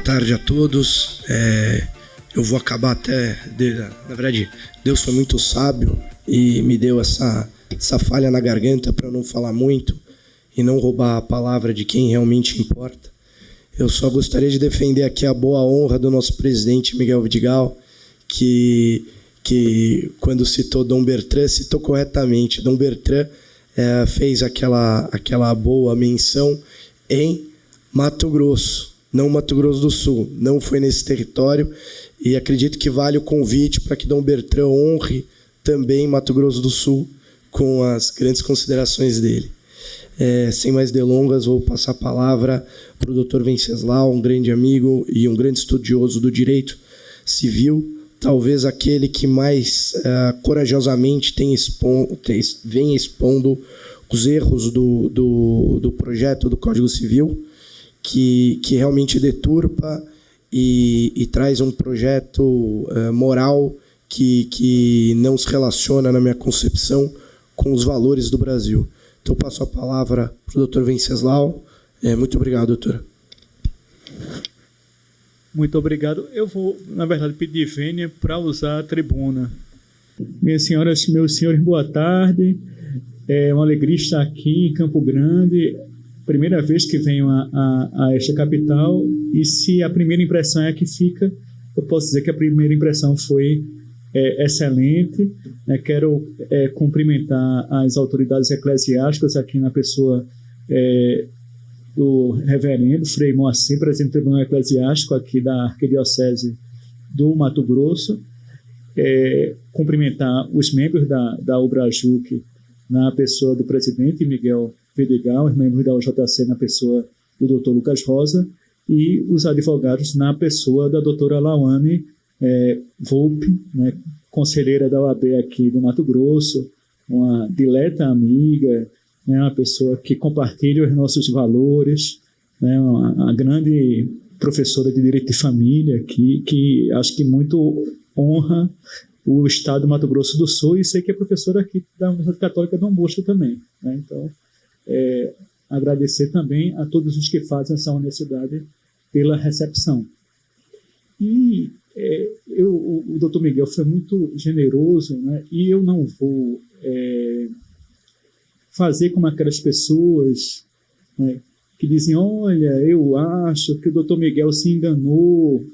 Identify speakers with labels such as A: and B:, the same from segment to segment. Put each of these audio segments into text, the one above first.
A: tarde a todos. Eu vou acabar na verdade, Deus foi muito sábio e me deu essa falha na garganta para eu não falar muito e não roubar a palavra de quem realmente importa. Eu só gostaria de defender aqui a boa honra do nosso presidente Miguel Vidigal, que quando citou Dom Bertrand, citou corretamente. Dom Bertrand fez aquela boa menção em Mato Grosso, não Mato Grosso do Sul, não foi nesse território, e acredito que vale o convite para que Dom Bertrand honre também Mato Grosso do Sul com as grandes considerações dele. Sem mais delongas, vou passar a palavra para o Dr. Venceslau, um grande amigo e um grande estudioso do direito civil, talvez aquele que mais corajosamente vem expondo os erros do projeto do Código Civil, que realmente deturpa e traz um projeto moral que não se relaciona, na minha concepção, com os valores do Brasil. Então, eu passo a palavra para o Dr. Venceslau. Muito obrigado, doutor.
B: Muito obrigado. Eu vou, na verdade, pedir vênia para usar a tribuna. Minhas senhoras, meus senhores, boa tarde. É uma alegria estar aqui em Campo Grande. Primeira vez que venho a esta capital. E se a primeira impressão é a que fica, eu posso dizer que a primeira impressão foi excelente. Quero cumprimentar as autoridades eclesiásticas aqui na pessoa do reverendo Frei Moacir, presidente do Tribunal Eclesiástico aqui da Arquidiocese do Mato Grosso. Cumprimentar os membros da UBRAJUC na pessoa do presidente Miguel Vidigal, os membros da OJC na pessoa do Dr. Lucas Rosa e os advogados na pessoa da doutora Lauane Volpe, conselheira da OAB aqui do Mato Grosso, uma dileta amiga, uma pessoa que compartilha os nossos valores, uma grande professora de Direito de Família que acho que muito honra o estado do Mato Grosso do Sul, e sei que é professora aqui da Universidade Católica Dom Bosco também. Então, agradecer também a todos os que fazem essa universidade pela recepção. E o doutor Miguel foi muito generoso, e eu não vou fazer como aquelas pessoas que dizem: olha, eu acho que o doutor Miguel se enganou,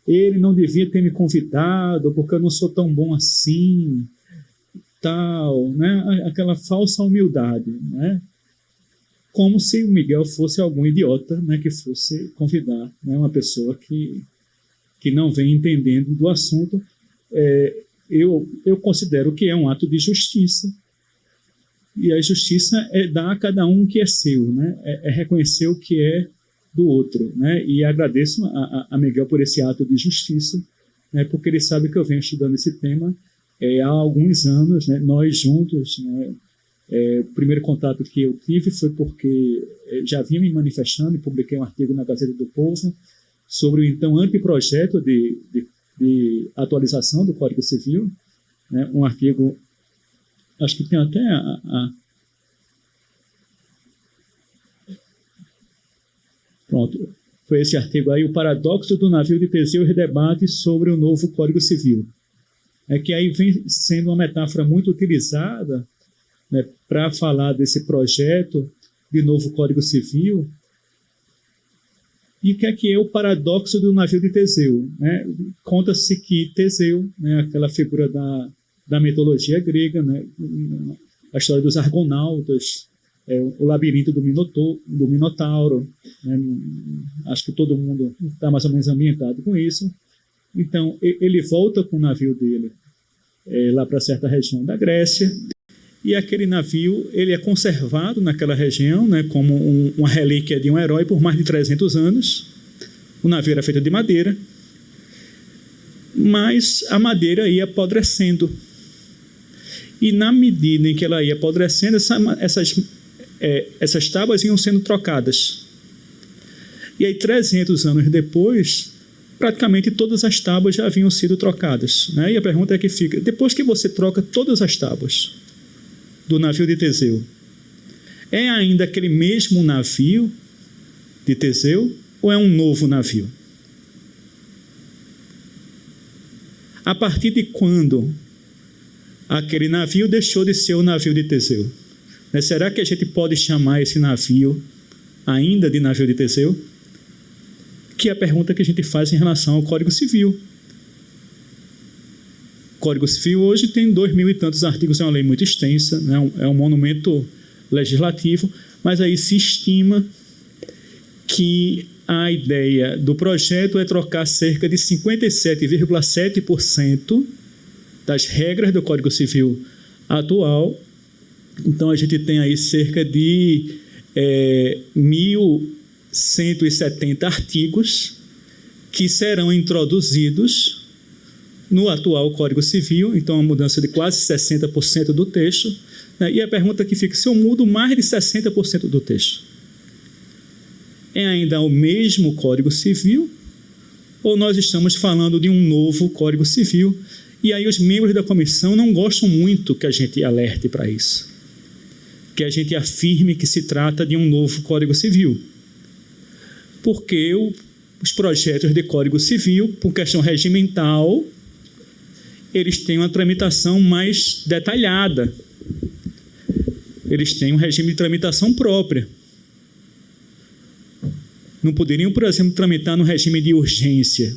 B: ele não devia ter me convidado porque eu não sou tão bom assim, tal, aquela falsa humildade, como se o Miguel fosse algum idiota, que fosse convidar uma pessoa que não vem entendendo do assunto. Eu considero que é um ato de justiça, e a justiça é dar a cada um o que é seu, é reconhecer o que é do outro, e agradeço a Miguel por esse ato de justiça, porque ele sabe que eu venho estudando esse tema há alguns anos, nós juntos. O primeiro contato que eu tive foi porque já vinha me manifestando e publiquei um artigo na Gazeta do Povo sobre o então anteprojeto de atualização do Código Civil, um artigo, acho que tem até Pronto, foi esse artigo aí, o paradoxo do navio de Teseu e debates sobre o novo Código Civil. Que aí vem sendo uma metáfora muito utilizada para falar desse projeto de novo Código Civil. E o que é o paradoxo do navio de Teseu? Conta-se que Teseu, aquela figura da mitologia grega, a história dos argonautas, o labirinto do Minotauro, acho que todo mundo está mais ou menos ambientado com isso. Então, ele volta com o navio dele lá para certa região da Grécia, e aquele navio ele é conservado naquela região como uma relíquia de um herói por mais de 300 anos. O navio era feito de madeira, mas a madeira ia apodrecendo. E na medida em que ela ia apodrecendo, essas tábuas iam sendo trocadas. E aí, 300 anos depois, praticamente todas as tábuas já haviam sido trocadas. E a pergunta é que fica: depois que você troca todas as tábuas do navio de Teseu, é ainda aquele mesmo navio de Teseu? ou é um novo navio? A partir de quando aquele navio deixou de ser o navio de Teseu? Será que a gente pode chamar esse navio ainda de navio de Teseu? Que é a pergunta que a gente faz em relação ao Código Civil. O Código Civil hoje tem 2.000 e tantos artigos, é uma lei muito extensa, né? É um monumento legislativo, mas aí se estima que a ideia do projeto é trocar cerca de 57,7% das regras do Código Civil atual. Então, a gente tem aí cerca de 1.170 artigos que serão introduzidos no atual Código Civil, então uma mudança de quase 60% do texto, né? E a pergunta que fica, se eu mudo mais de 60% do texto, é ainda o mesmo Código Civil ou nós estamos falando de um novo Código Civil? E aí os membros da comissão não gostam muito que a gente alerte para isso, que a gente afirme que se trata de um novo Código Civil, porque os projetos de Código Civil, por questão regimental, eles têm uma tramitação mais detalhada, eles têm um regime de tramitação própria. Não poderiam, por exemplo, tramitar no regime de urgência.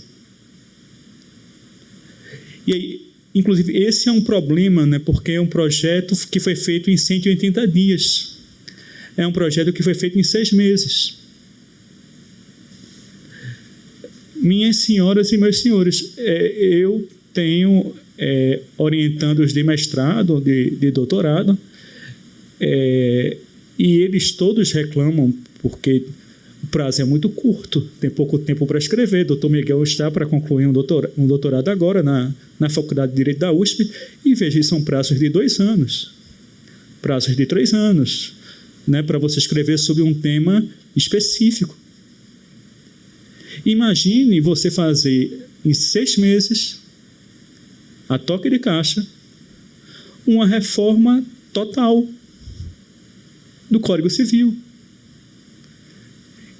B: E aí, inclusive, esse é um problema, né, porque é um projeto que foi feito em 180 dias. É um projeto que foi feito em 6 meses. Minhas senhoras e meus senhores, eu tenho orientandos de mestrado, de doutorado, e eles todos reclamam porque o prazo é muito curto, tem pouco tempo para escrever. Dr. Miguel está para concluir um doutorado agora na Faculdade de Direito da USP, e veja, são prazos de 2 anos, prazos de 3 anos, né, para você escrever sobre um tema específico. Imagine você fazer em 6 meses, a toque de caixa, uma reforma total do Código Civil.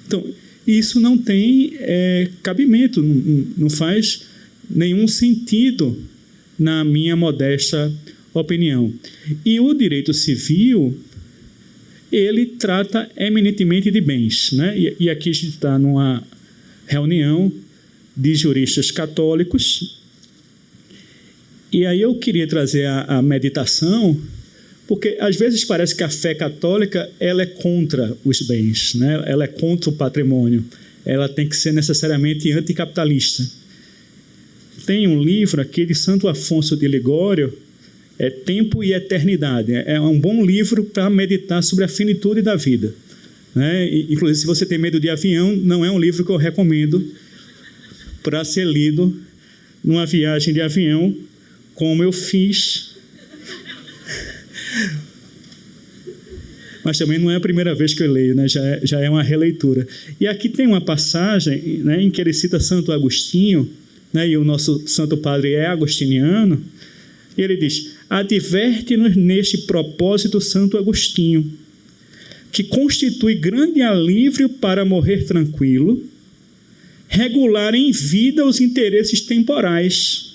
B: Então, isso não tem cabimento, não faz nenhum sentido, na minha modesta opinião. E o direito civil, ele trata eminentemente de bens, né? E aqui a gente está numa reunião de juristas católicos, e aí eu queria trazer a meditação, porque às vezes parece que a fé católica ela é contra os bens, né? Ela é contra o patrimônio, ela tem que ser necessariamente anticapitalista. Tem um livro aqui de Santo Afonso de Ligório, Tempo e Eternidade. É um bom livro para meditar sobre a finitude da vida, né? Inclusive, se você tem medo de avião, não é um livro que eu recomendo para ser lido numa viagem de avião, como eu fiz. Mas também não é a primeira vez que eu leio, né? Já é uma releitura. E aqui tem uma passagem, né, em que ele cita Santo Agostinho, né, e o nosso Santo Padre é agostiniano, e ele diz: adverte-nos neste propósito Santo Agostinho, que constitui grande alívio para morrer tranquilo, regular em vida os interesses temporais,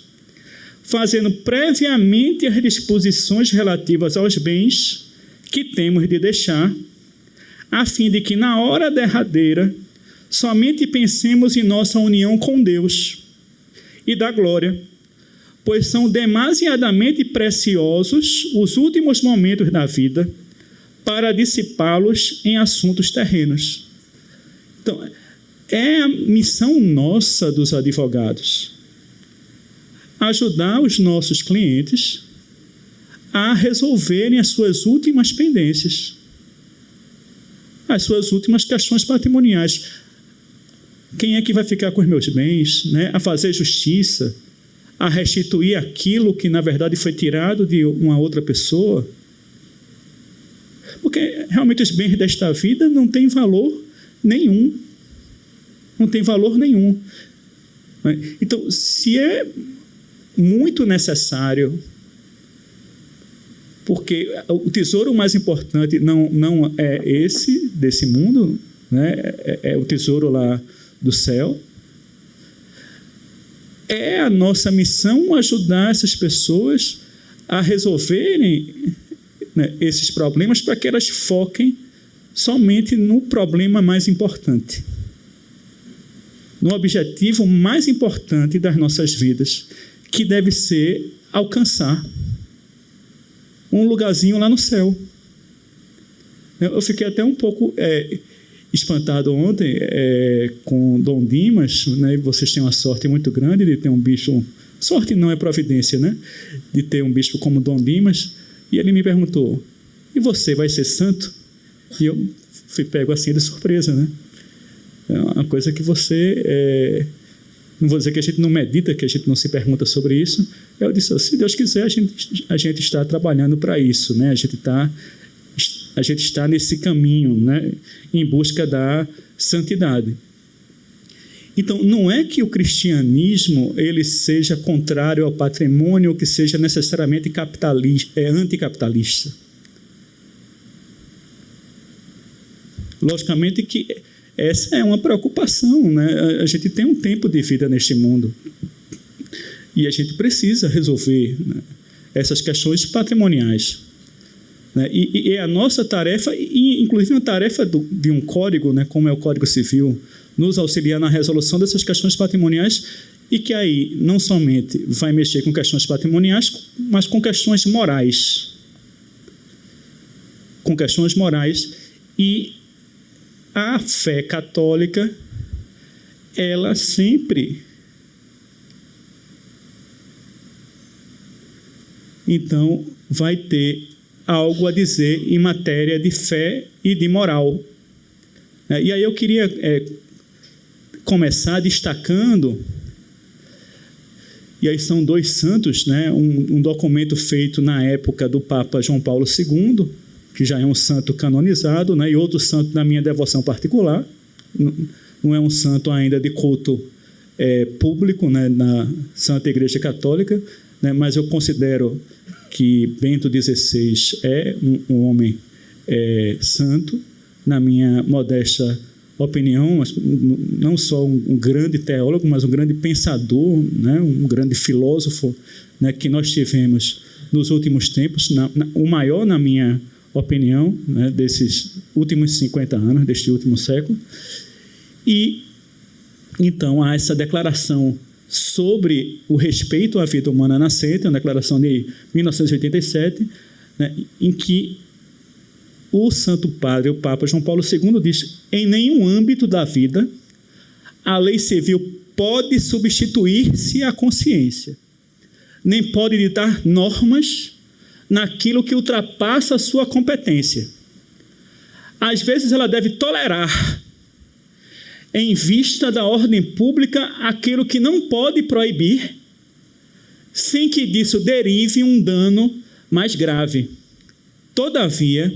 B: fazendo previamente as disposições relativas aos bens que temos de deixar, a fim de que na hora derradeira somente pensemos em nossa união com Deus e da glória, pois são demasiadamente preciosos os últimos momentos da vida para dissipá-los em assuntos terrenos. Então, é a missão nossa dos advogados ajudar os nossos clientes a resolverem as suas últimas pendências, as suas últimas questões patrimoniais. Quem é que vai ficar com os meus bens, né? A fazer justiça, a restituir aquilo que, na verdade, foi tirado de uma outra pessoa. Porque, realmente, os bens desta vida não têm valor nenhum. Não tem valor nenhum. Então, se é muito necessário, porque o tesouro mais importante não é esse desse mundo, né? É o tesouro lá do céu. É a nossa missão ajudar essas pessoas a resolverem, né, esses problemas, para que elas foquem somente no problema mais importante, no objetivo mais importante das nossas vidas, que deve ser alcançar um lugarzinho lá no céu. Eu fiquei até um pouco espantado ontem com Dom Dimas, né? Vocês têm uma sorte muito grande de ter um bispo, sorte não é providência, né? De ter um bispo como Dom Dimas, e ele me perguntou: e você vai ser santo? E eu fui pego assim de surpresa, né? É uma coisa que você... não vou dizer que a gente não medita, que a gente não se pergunta sobre isso. Eu disse: se Deus quiser, a gente está trabalhando para isso, né? A gente está nesse caminho, né? Em busca da santidade. Então, não é que o cristianismo ele seja contrário ao patrimônio, ou que seja necessariamente anticapitalista. Logicamente que essa é uma preocupação, né? A gente tem um tempo de vida neste mundo e a gente precisa resolver, né, essas questões patrimoniais, né? E é a nossa tarefa, inclusive uma tarefa de um código, né, como é o Código Civil, nos auxiliar na resolução dessas questões patrimoniais, e que aí não somente vai mexer com questões patrimoniais, mas com questões morais. Com questões morais. E a fé católica, ela sempre, então, vai ter algo a dizer em matéria de fé e de moral. E aí eu queria começar destacando, e aí são dois santos, né? Um documento feito na época do Papa João Paulo II, que já é um santo canonizado, né? E outro santo da minha devoção particular, não é um santo ainda de culto público, né, na Santa Igreja Católica, né? Mas eu considero que Bento XVI é um homem santo, na minha modesta opinião, não só um grande teólogo, mas um grande pensador, né? Um grande filósofo, né, que nós tivemos nos últimos tempos, o maior, na minha opinião, né, desses últimos 50 anos, deste último século. E então há essa declaração sobre o respeito à vida humana nascente, uma declaração de 1987, né, em que o Santo Padre, o Papa João Paulo II, diz: em nenhum âmbito da vida a lei civil pode substituir-se à consciência, nem pode ditar normas naquilo que ultrapassa a sua competência. Às vezes ela deve tolerar, em vista da ordem pública, aquilo que não pode proibir, sem que disso derive um dano mais grave. Todavia,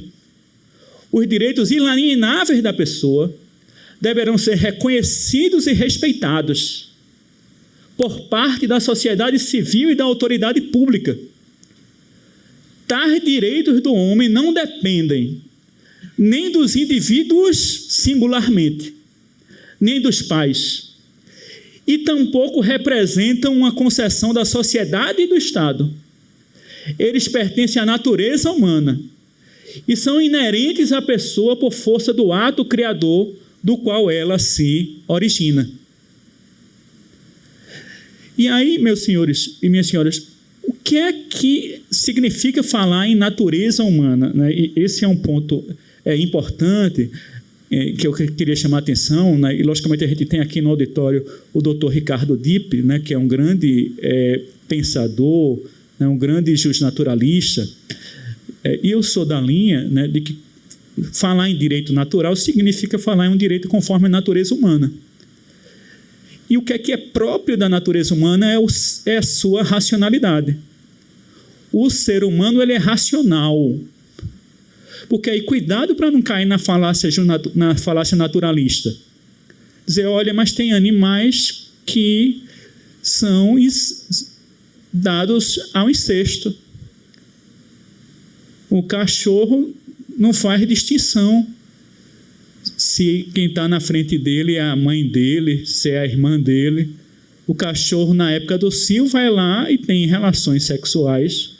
B: os direitos inalienáveis da pessoa deverão ser reconhecidos e respeitados por parte da sociedade civil e da autoridade pública. Tais direitos do homem não dependem nem dos indivíduos singularmente, nem dos pais, e tampouco representam uma concessão da sociedade e do Estado. Eles pertencem à natureza humana e são inerentes à pessoa por força do ato criador do qual ela se origina. E aí, meus senhores e minhas senhoras, o que é que significa falar em natureza humana, né? E esse é um ponto importante, que eu queria chamar a atenção, né? E logicamente a gente tem aqui no auditório o Dr. Ricardo Dipp, né? Que é um grande pensador, né? Um grande justnaturalista, e eu sou da linha, né, de que falar em direito natural significa falar em um direito conforme a natureza humana. E o que é próprio da natureza humana é a sua racionalidade. O ser humano, ele é racional. Porque aí, cuidado para não cair na falácia naturalista. Dizer: olha, mas tem animais que são dados ao incesto. O cachorro não faz distinção se quem está na frente dele é a mãe dele, se é a irmã dele. O cachorro, na época do cio, vai lá e tem relações sexuais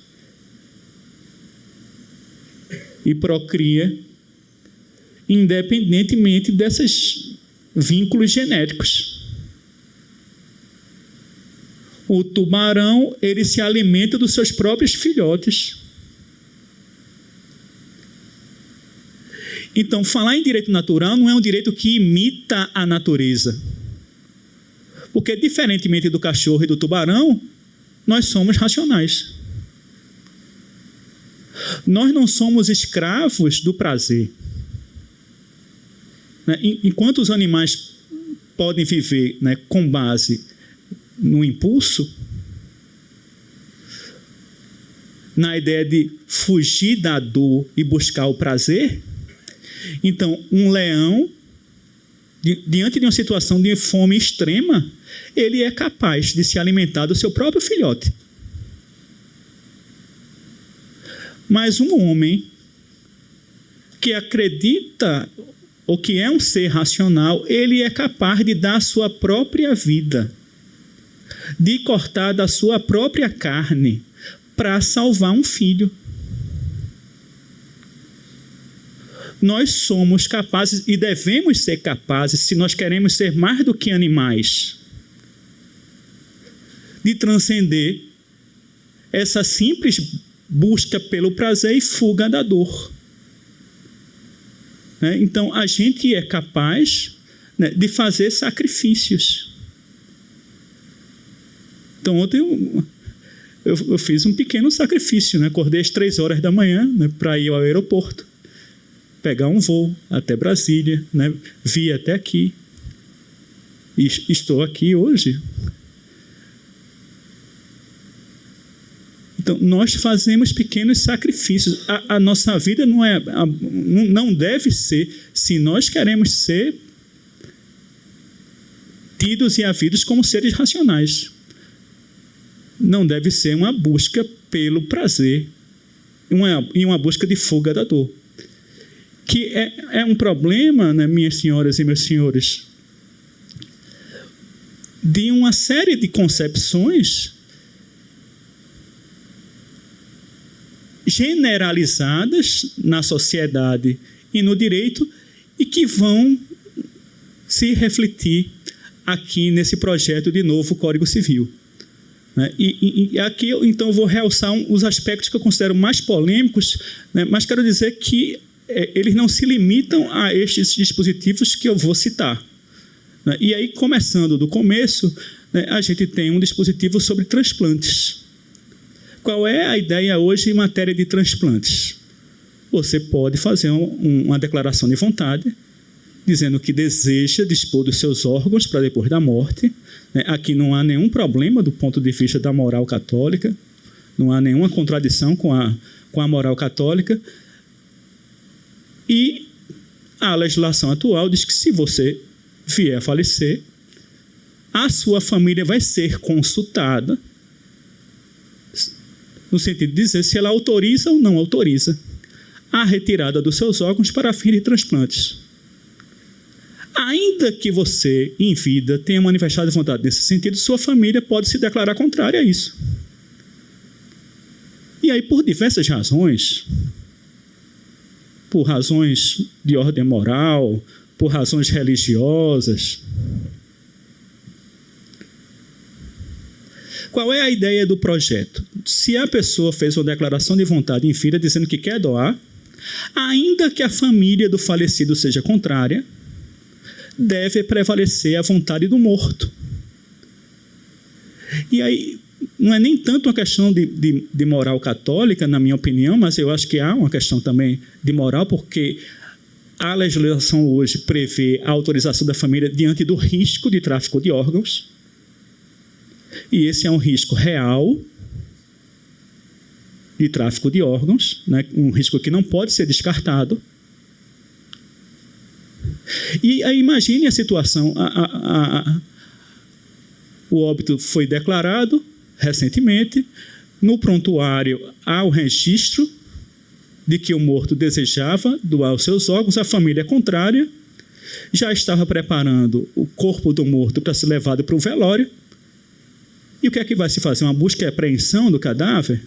B: e procria, independentemente desses vínculos genéticos. O tubarão, ele se alimenta dos seus próprios filhotes. Então, falar em direito natural não é um direito que imita a natureza. Porque, diferentemente do cachorro e do tubarão, nós somos racionais. Nós não somos escravos do prazer. Enquanto os animais podem viver, né, com base no impulso, na ideia de fugir da dor e buscar o prazer, então um leão, diante de uma situação de fome extrema, ele é capaz de se alimentar do seu próprio filhote. Mas um homem que acredita ou que é um ser racional, ele é capaz de dar a sua própria vida, de cortar da sua própria carne para salvar um filho. Nós somos capazes e devemos ser capazes, se nós queremos ser mais do que animais, de transcender essa simples busca pelo prazer e fuga da dor. Então, a gente é capaz, né, de fazer sacrifícios. Então, ontem eu fiz um pequeno sacrifício, né? Acordei às 3 horas da manhã, né, para ir ao aeroporto, pegar um voo até Brasília, né? Vi até aqui. E estou aqui hoje. Então, nós fazemos pequenos sacrifícios. A nossa vida não deve ser, se nós queremos ser tidos e havidos como seres racionais, não deve ser uma busca pelo prazer e uma busca de fuga da dor. Que é um problema, né, minhas senhoras e meus senhores, de uma série de concepções generalizadas na sociedade e no direito e que vão se refletir aqui nesse projeto de novo Código Civil. Né? E aqui, então, eu vou realçar os aspectos que eu considero mais polêmicos, né? Mas quero dizer que eles não se limitam a estes dispositivos que eu vou citar. Né? E aí, começando do começo, né, a gente tem um dispositivo sobre transplantes. Qual é a ideia hoje em matéria de transplantes? Você pode fazer uma declaração de vontade, dizendo que deseja dispor dos seus órgãos para depois da morte. Né? Aqui não há nenhum problema do ponto de vista da moral católica, não há nenhuma contradição com a moral católica. E a legislação atual diz que se você vier a falecer, a sua família vai ser consultada, no sentido de dizer se ela autoriza ou não autoriza a retirada dos seus órgãos para fim de transplantes. Ainda que você, em vida, tenha manifestado vontade nesse sentido, sua família pode se declarar contrária a isso. E aí, por diversas razões, por razões de ordem moral, por razões religiosas, qual é a ideia do projeto? Se a pessoa fez uma declaração de vontade em vida dizendo que quer doar, ainda que a família do falecido seja contrária, deve prevalecer a vontade do morto. E aí, não é nem tanto uma questão de moral católica, na minha opinião, mas eu acho que há uma questão também de moral, porque a legislação hoje prevê a autorização da família diante do risco de tráfico de órgãos. E esse é um risco real de tráfico de órgãos, né? Um risco que não pode ser descartado. E aí, imagine a situação, o óbito foi declarado recentemente, no prontuário há o registro de que o morto desejava doar os seus órgãos, a família é contrária, já estava preparando o corpo do morto para ser levado para o velório. E o que é que vai se fazer? Uma busca e apreensão do cadáver?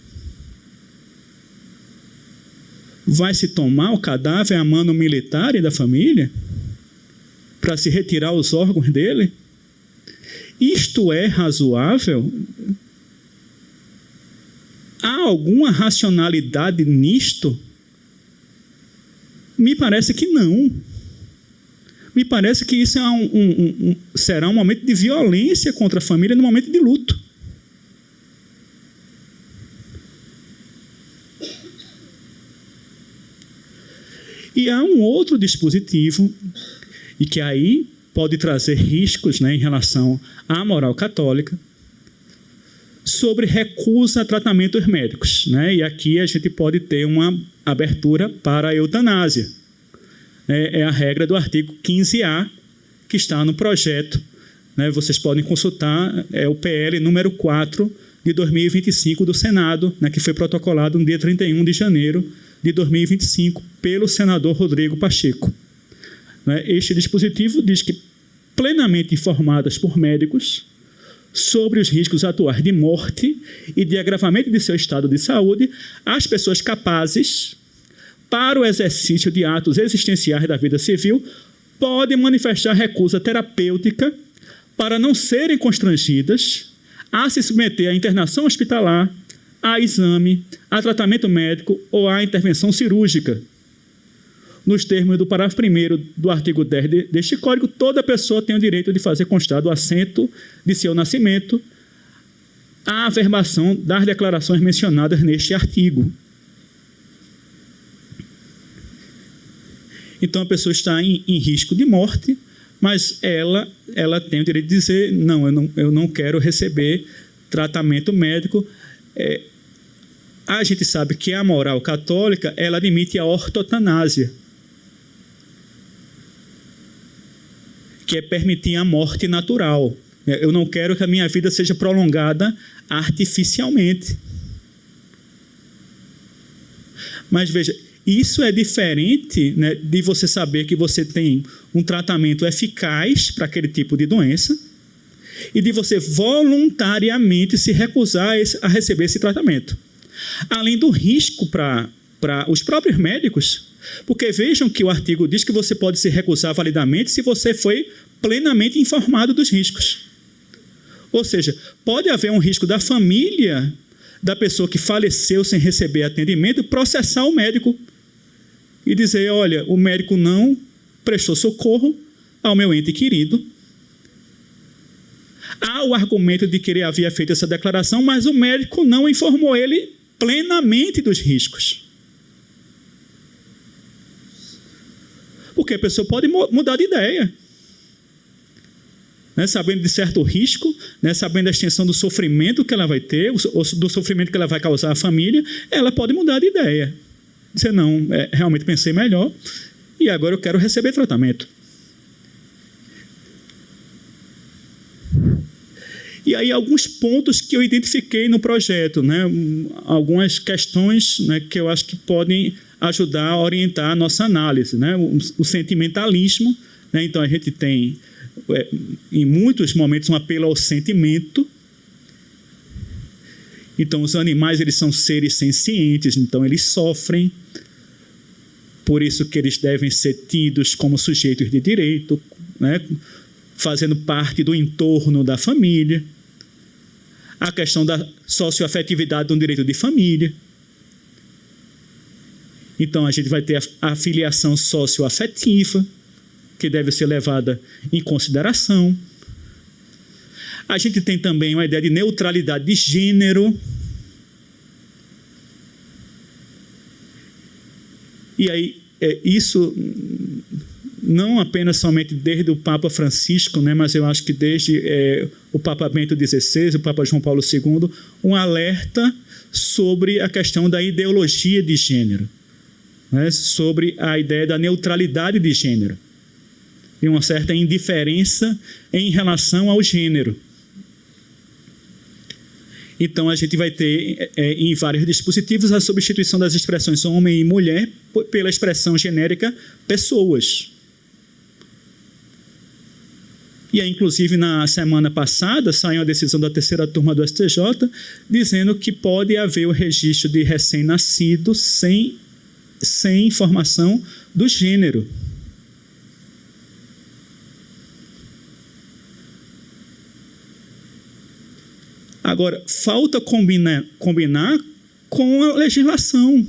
B: Vai se tomar o cadáver a mano militar e da família para se retirar os órgãos dele? Isto é razoável? Há alguma racionalidade nisto? Me parece que não. Me parece que isso é será um momento de violência contra a família no momento de luto. E há um outro dispositivo, e que aí pode trazer riscos, né, em relação à moral católica, sobre recusa a tratamentos médicos, né? E aqui a gente pode ter uma abertura para a eutanásia. É a regra do artigo 15A, que está no projeto, né? Vocês podem consultar, é o PL número 4 de 2025 do Senado, né, que foi protocolado no dia 31 de janeiro de 2025 pelo senador Rodrigo Pacheco. Este dispositivo diz que, plenamente informadas por médicos sobre os riscos atuais de morte e de agravamento de seu estado de saúde, as pessoas capazes para o exercício de atos existenciais da vida civil podem manifestar recusa terapêutica para não serem constrangidas a se submeter à internação hospitalar, a exame, a tratamento médico ou à intervenção cirúrgica. Nos termos do parágrafo 1º do artigo 10 deste Código, toda pessoa tem o direito de fazer constar do assento de seu nascimento a averbação das declarações mencionadas neste artigo. Então, a pessoa está em risco de morte, mas ela tem o direito de dizer, não, eu não quero receber tratamento médico. A gente sabe que a moral católica, ela admite a ortotanásia, que é permitir a morte natural. Eu não quero que a minha vida seja prolongada artificialmente. Mas veja, isso é diferente, né, de você saber que você tem um tratamento eficaz para aquele tipo de doença e de você voluntariamente se recusar a receber esse tratamento. Além do risco para os próprios médicos, porque vejam que o artigo diz que você pode se recusar validamente se você foi plenamente informado dos riscos. Ou seja, pode haver um risco da família da pessoa que faleceu sem receber atendimento processar o médico e dizer, olha, o médico não prestou socorro ao meu ente querido. Há o argumento de que ele havia feito essa declaração, mas o médico não informou ele plenamente dos riscos. Porque a pessoa pode mudar de ideia. Né, sabendo de certo risco, né, sabendo da extensão do sofrimento que ela vai ter, do sofrimento que ela vai causar à família, ela pode mudar de ideia. Dizer, não, realmente pensei melhor e agora eu quero receber tratamento. E aí alguns pontos que eu identifiquei no projeto, né, algumas questões, né, que eu acho que podem ajudar a orientar a nossa análise, né, o sentimentalismo, né, então a gente tem em muitos momentos um apelo ao sentimento. Então os animais, eles são seres sencientes, então eles sofrem, por isso que eles devem ser tidos como sujeitos de direito, né, fazendo parte do entorno da família. A questão da socioafetividade do direito de família. Então a gente vai ter a filiação socioafetiva, que deve ser levada em consideração. A gente tem também uma ideia de neutralidade de gênero. E aí, isso não apenas somente desde o Papa Francisco, né, mas eu acho que desde o Papa Bento XVI, o Papa João Paulo II, um alerta sobre a questão da ideologia de gênero, né, sobre a ideia da neutralidade de gênero e uma certa indiferença em relação ao gênero. Então, a gente vai ter, em vários dispositivos, a substituição das expressões homem e mulher pela expressão genérica pessoas. E aí, inclusive, na semana passada, saiu a decisão da terceira turma do STJ, dizendo que pode haver o registro de recém-nascido sem informação do gênero. Agora, falta combinar com a legislação.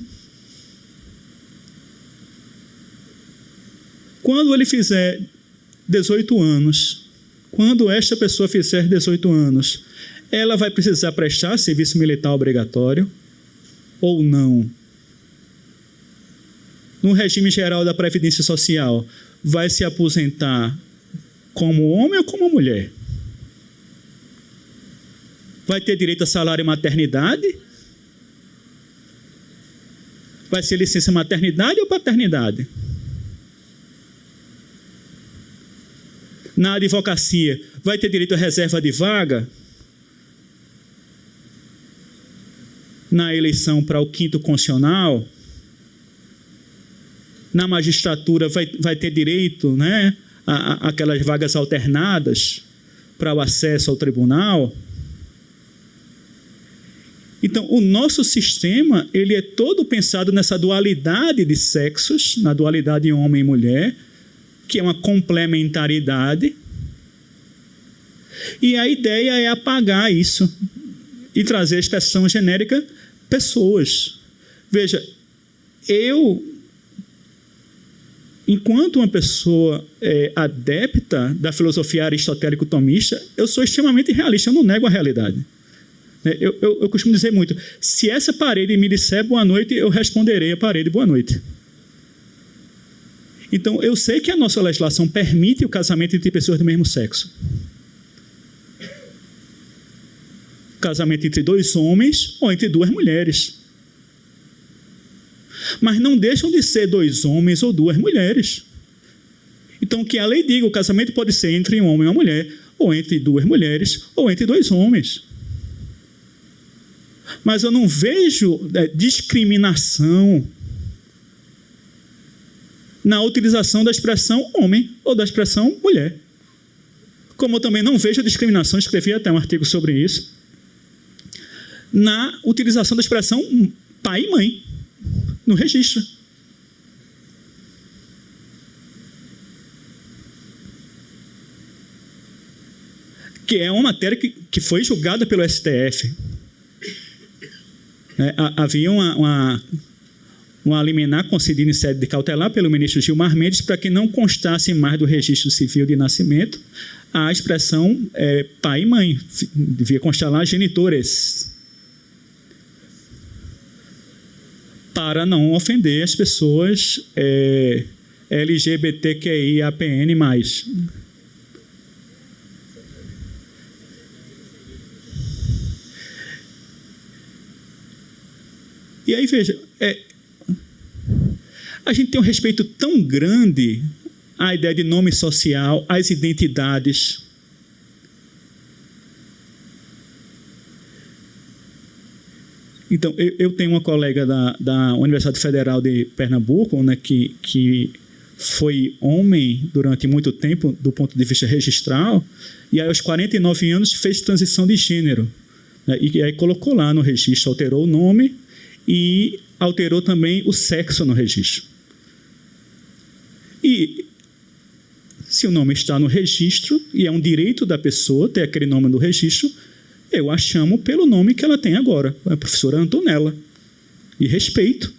B: Quando ele fizer 18 anos, quando esta pessoa fizer 18 anos, ela vai precisar prestar serviço militar obrigatório ou não? No regime geral da Previdência Social, vai se aposentar como homem ou como mulher? Vai ter direito a salário e maternidade? Vai ser licença maternidade ou paternidade? Na advocacia, vai ter direito a reserva de vaga? Na eleição para o 5º constitucional? Na magistratura, vai ter direito, né, a aquelas vagas alternadas para o acesso ao tribunal? Então, o nosso sistema, ele é todo pensado nessa dualidade de sexos, na dualidade homem e mulher, que é uma complementaridade. E a ideia é apagar isso e trazer a expressão genérica pessoas. Veja, enquanto uma pessoa adepta da filosofia aristotélico-tomista, eu sou extremamente realista, eu não nego a realidade. Eu costumo dizer muito, se essa parede me disser boa noite, eu responderei a parede boa noite. Então, eu sei que a nossa legislação permite o casamento entre pessoas do mesmo sexo. Casamento entre 2 homens ou entre 2 mulheres. Mas não deixam de ser 2 homens ou 2 mulheres. Então, que a lei diga, o casamento pode ser entre um homem e uma mulher, ou entre 2 mulheres, ou entre 2 homens. Mas eu não vejo discriminação na utilização da expressão homem ou da expressão mulher. Como eu também não vejo discriminação, escrevi até um artigo sobre isso, na utilização da expressão pai e mãe no registro. Que é uma matéria que foi julgada pelo STF. Havia uma liminar concedida em sede de cautelar pelo ministro Gilmar Mendes para que não constasse mais do registro civil de nascimento a expressão pai e mãe. Devia constar lá genitores. Para não ofender as pessoas LGBTQIAPN+. E aí, veja, a gente tem um respeito tão grande à ideia de nome social, às identidades. Então, eu tenho uma colega da Universidade Federal de Pernambuco, né, que foi homem durante muito tempo, do ponto de vista registral, e aí, aos 49 anos, fez transição de gênero. Né, e aí colocou lá no registro, alterou o nome e alterou também o sexo no registro. E se o nome está no registro, e é um direito da pessoa ter aquele nome no registro, eu a chamo pelo nome que ela tem agora, a professora Antonella. E respeito.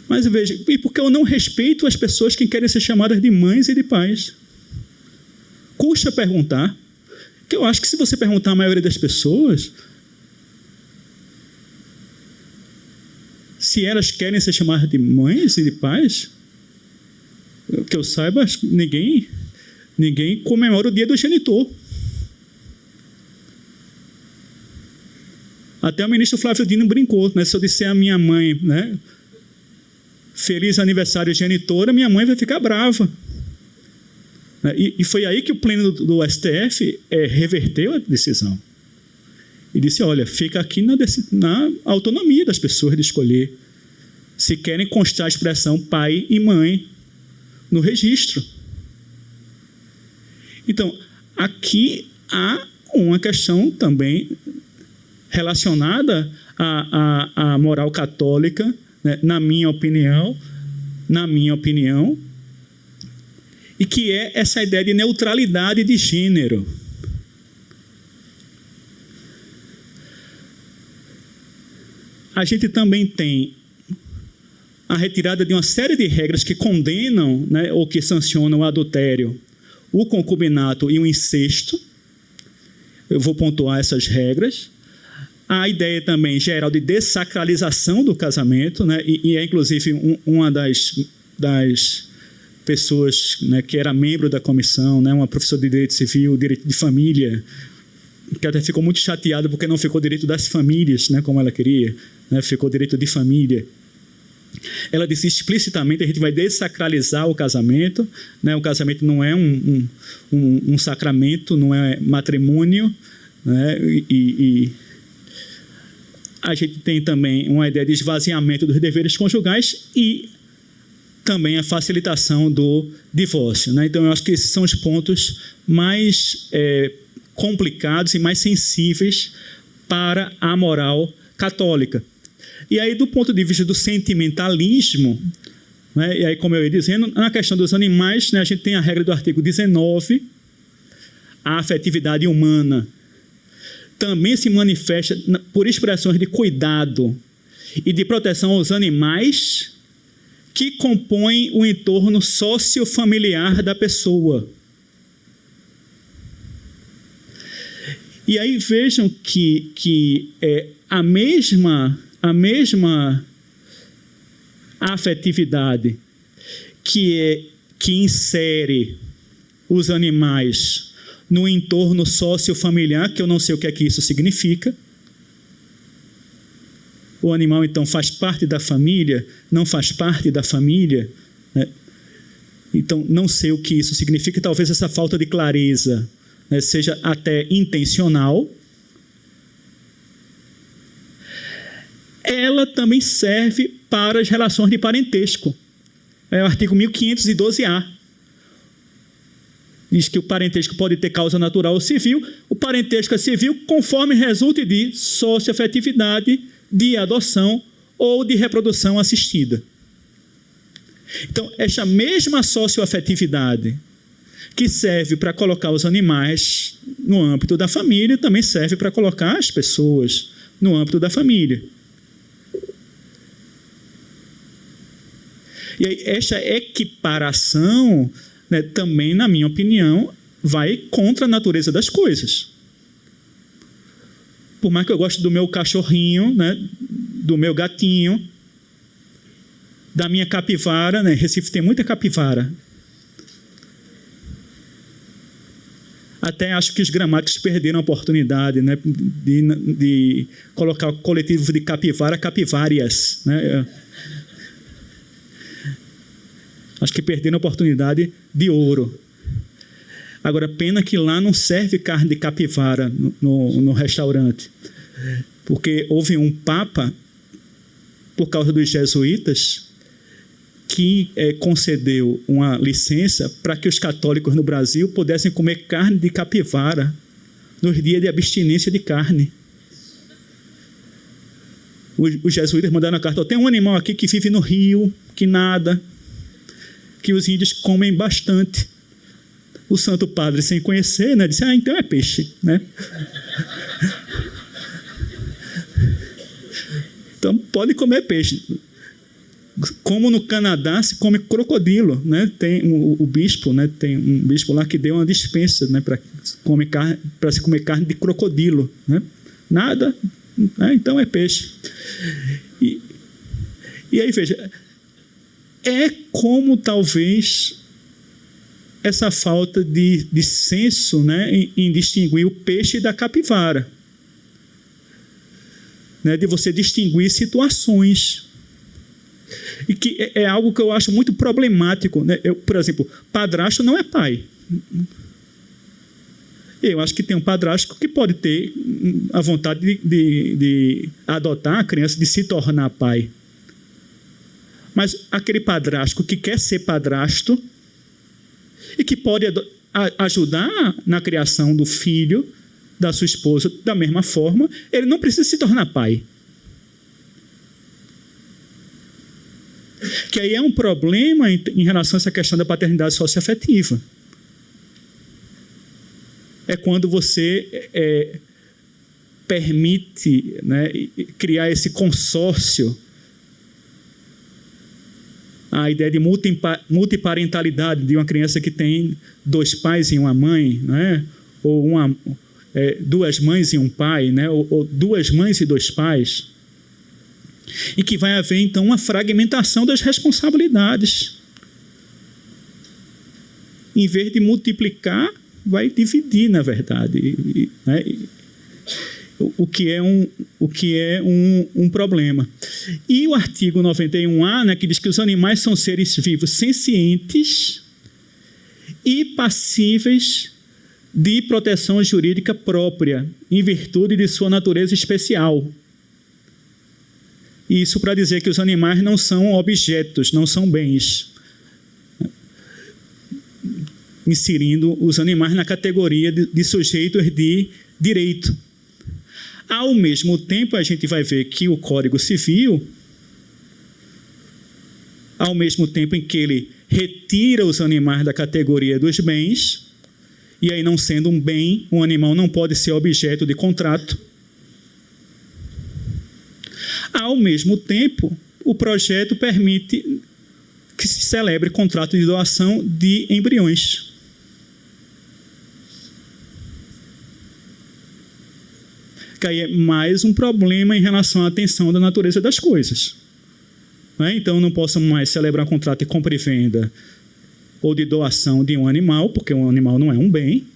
B: Mas veja, e por que eu não respeito as pessoas que querem ser chamadas de mães e de pais? Custa perguntar. Que eu acho que se você perguntar a maioria das pessoas, se elas querem ser chamadas de mães e de pais, que eu saiba, ninguém comemora o dia do genitor. Até o ministro Flávio Dino brincou, né? Se eu disser à minha mãe, né, feliz aniversário genitora, minha mãe vai ficar brava. E foi aí que o pleno do STF reverteu a decisão. E disse, olha, fica aqui na autonomia das pessoas de escolher se querem constar a expressão pai e mãe, no registro. Então, aqui há uma questão também relacionada à moral católica, né, na minha opinião, e que é essa ideia de neutralidade de gênero. A gente também tem a retirada de uma série de regras que condenam, né, ou que sancionam o adultério, o concubinato e o incesto. Eu vou pontuar essas regras. A ideia também geral de dessacralização do casamento, né, e é inclusive uma das pessoas, né, que era membro da comissão, né, uma professora de direito civil, direito de família, que até ficou muito chateada porque não ficou direito das famílias, né, como ela queria, né, ficou direito de família. Ela disse explicitamente: a gente vai dessacralizar o casamento, né? O casamento não é um sacramento, não é matrimônio, né? E a gente tem também uma ideia de esvaziamento dos deveres conjugais e também a facilitação do divórcio, né? Então, eu acho que esses são os pontos mais complicados e mais sensíveis para a moral católica. E aí, do ponto de vista do sentimentalismo, né, e aí, como eu ia dizendo, na questão dos animais, né, a gente tem a regra do artigo 19, a afetividade humana também se manifesta por expressões de cuidado e de proteção aos animais que compõem o entorno sociofamiliar da pessoa. E aí vejam que a mesma afetividade que insere os animais no entorno sociofamiliar, que eu não sei o que é que isso significa. O animal, então, faz parte da família, não faz parte da família, né? Então, não sei o que isso significa. Talvez essa falta de clareza, né, seja até intencional. Ela também serve para as relações de parentesco. É o artigo 1512-A. Diz que o parentesco pode ter causa natural ou civil. O parentesco é civil conforme resulte de socioafetividade, de adoção ou de reprodução assistida. Então, esta mesma socioafetividade que serve para colocar os animais no âmbito da família, também serve para colocar as pessoas no âmbito da família. E aí, esta equiparação, né, também, na minha opinião, vai contra a natureza das coisas. Por mais que eu goste do meu cachorrinho, né, do meu gatinho, da minha capivara, né, Recife tem muita capivara. Até acho que os gramáticos perderam a oportunidade, né, de colocar o coletivo de capivara, capivárias, né? Acho que perderam a oportunidade de ouro. Agora, pena que lá não serve carne de capivara no restaurante. Porque houve um papa, por causa dos jesuítas, que concedeu uma licença para que os católicos no Brasil pudessem comer carne de capivara nos dias de abstinência de carne. Os jesuítas mandaram a carta: tem um animal aqui que vive no rio, que nada, que os índios comem bastante. O Santo Padre, sem conhecer, né, disse: então é peixe, né? Então pode comer peixe. Como no Canadá se come crocodilo, né? Tem o bispo, né? Tem um bispo lá que deu uma dispensa, né, para se comer carne de crocodilo, né? Nada, né? Então é peixe. E aí, veja, é como talvez essa falta de senso, né, em distinguir o peixe da capivara, né, de você distinguir situações. E que é algo que eu acho muito problemático, né? Por exemplo, padrasto não é pai. Eu acho que tem um padrasto que pode ter a vontade de adotar a criança, de se tornar pai. Mas aquele padrasto que quer ser padrasto, e que pode ajudar na criação do filho, da sua esposa, da mesma forma, ele não precisa se tornar pai. Que aí é um problema em relação a essa questão da paternidade socioafetiva. É quando você permite, né, criar esse consórcio, a ideia de multiparentalidade de uma criança que tem 2 pais e uma mãe, né, ou 2 mães e um pai, né, ou 2 mães e 2 pais, e que vai haver então uma fragmentação das responsabilidades. Em vez de multiplicar, vai dividir, na verdade, né? O que é um problema. E o artigo 91A, né, que diz que os animais são seres vivos sencientes e passíveis de proteção jurídica própria, em virtude de sua natureza especial. Isso para dizer que os animais não são objetos, não são bens, inserindo os animais na categoria de sujeitos de direito. Ao mesmo tempo, a gente vai ver que o Código Civil, ao mesmo tempo em que ele retira os animais da categoria dos bens, e aí não sendo um bem, um animal não pode ser objeto de contrato. Ao mesmo tempo, o projeto permite que se celebre contrato de doação de embriões. Que aí é mais um problema em relação à atenção da natureza das coisas. Né? Então, não posso mais celebrar contrato de compra e venda ou de doação de um animal, porque um animal não é um bem.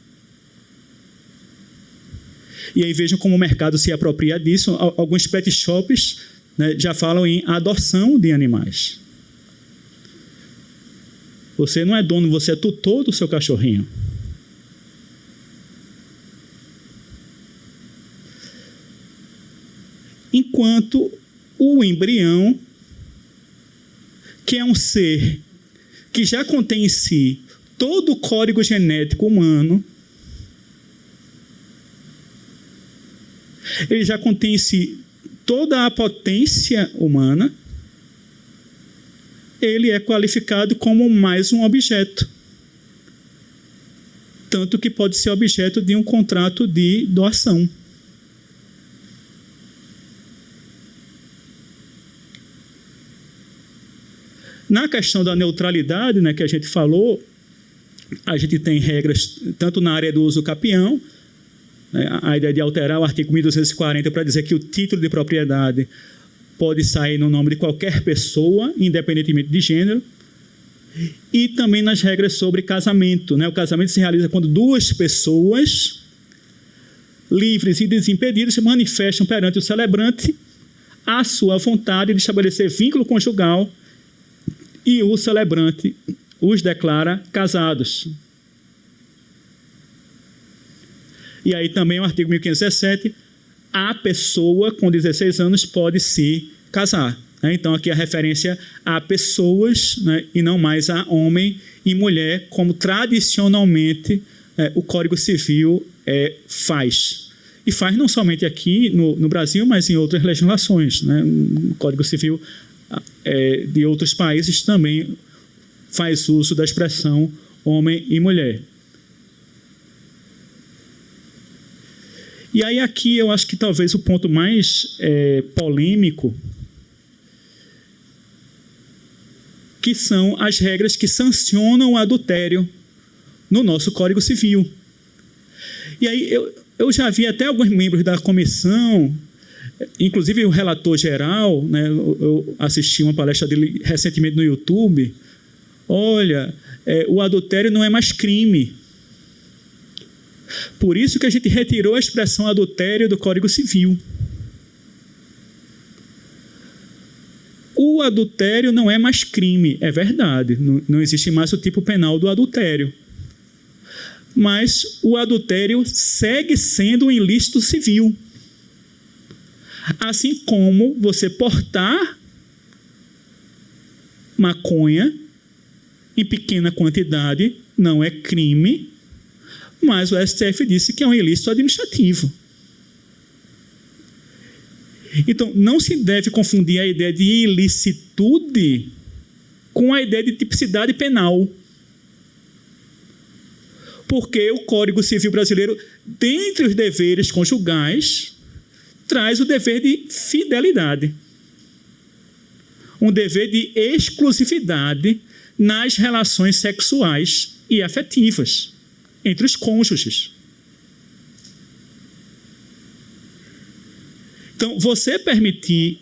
B: E aí vejam como o mercado se apropria disso. Alguns pet shops, né, já falam em adoção de animais. Você não é dono, você é tutor do seu cachorrinho. Enquanto o embrião, que é um ser que já contém em si todo o código genético humano, ele já contém em si toda a potência humana, ele é qualificado como mais um objeto. Tanto que pode ser objeto de um contrato de doação. Na questão da neutralidade, né, que a gente falou, a gente tem regras tanto na área do uso capião, né, a ideia de alterar o artigo 1240 para dizer que o título de propriedade pode sair no nome de qualquer pessoa, independentemente de gênero, e também nas regras sobre casamento. Né? O casamento se realiza quando 2 pessoas, livres e desimpedidas, manifestam perante o celebrante a sua vontade de estabelecer vínculo conjugal e o celebrante os declara casados. E aí também o artigo 1517, a pessoa com 16 anos pode se casar. Né? Então aqui a referência a pessoas, né, e não mais a homem e mulher, como tradicionalmente o Código Civil faz. E faz não somente aqui no Brasil, mas em outras legislações. Né? O Código Civil de outros países também faz uso da expressão homem e mulher. E aí aqui eu acho que talvez o ponto mais polêmico, que são as regras que sancionam o adultério no nosso Código Civil. E aí eu já vi até alguns membros da comissão, inclusive o relator geral, né, eu assisti uma palestra dele recentemente no YouTube. Olha, o adultério não é mais crime. Por isso que a gente retirou a expressão adultério do Código Civil. O adultério não é mais crime, é verdade. Não existe mais o tipo penal do adultério. Mas o adultério segue sendo um ilícito civil. Assim como você portar maconha em pequena quantidade não é crime, mas o STF disse que é um ilícito administrativo. Então, não se deve confundir a ideia de ilicitude com a ideia de tipicidade penal. Porque o Código Civil brasileiro, dentre os deveres conjugais, traz o dever de fidelidade. Um dever de exclusividade nas relações sexuais e afetivas entre os cônjuges. Então, você permitir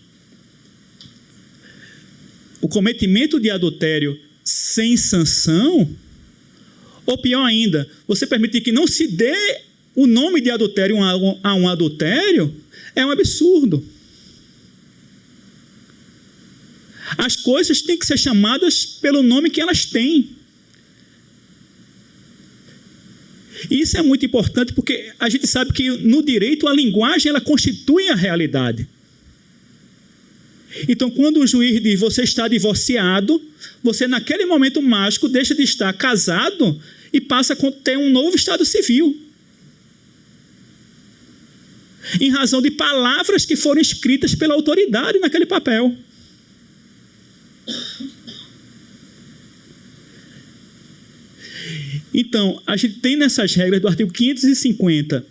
B: o cometimento de adultério sem sanção, ou pior ainda, você permitir que não se dê o nome de adultério a um adultério, é um absurdo. As coisas têm que ser chamadas pelo nome que elas têm. E isso é muito importante porque a gente sabe que no direito a linguagem ela constitui a realidade. Então, quando o juiz diz você está divorciado, você naquele momento mágico deixa de estar casado e passa a ter um novo estado civil. Em razão de palavras que foram escritas pela autoridade naquele papel. Então, a gente tem nessas regras do artigo 550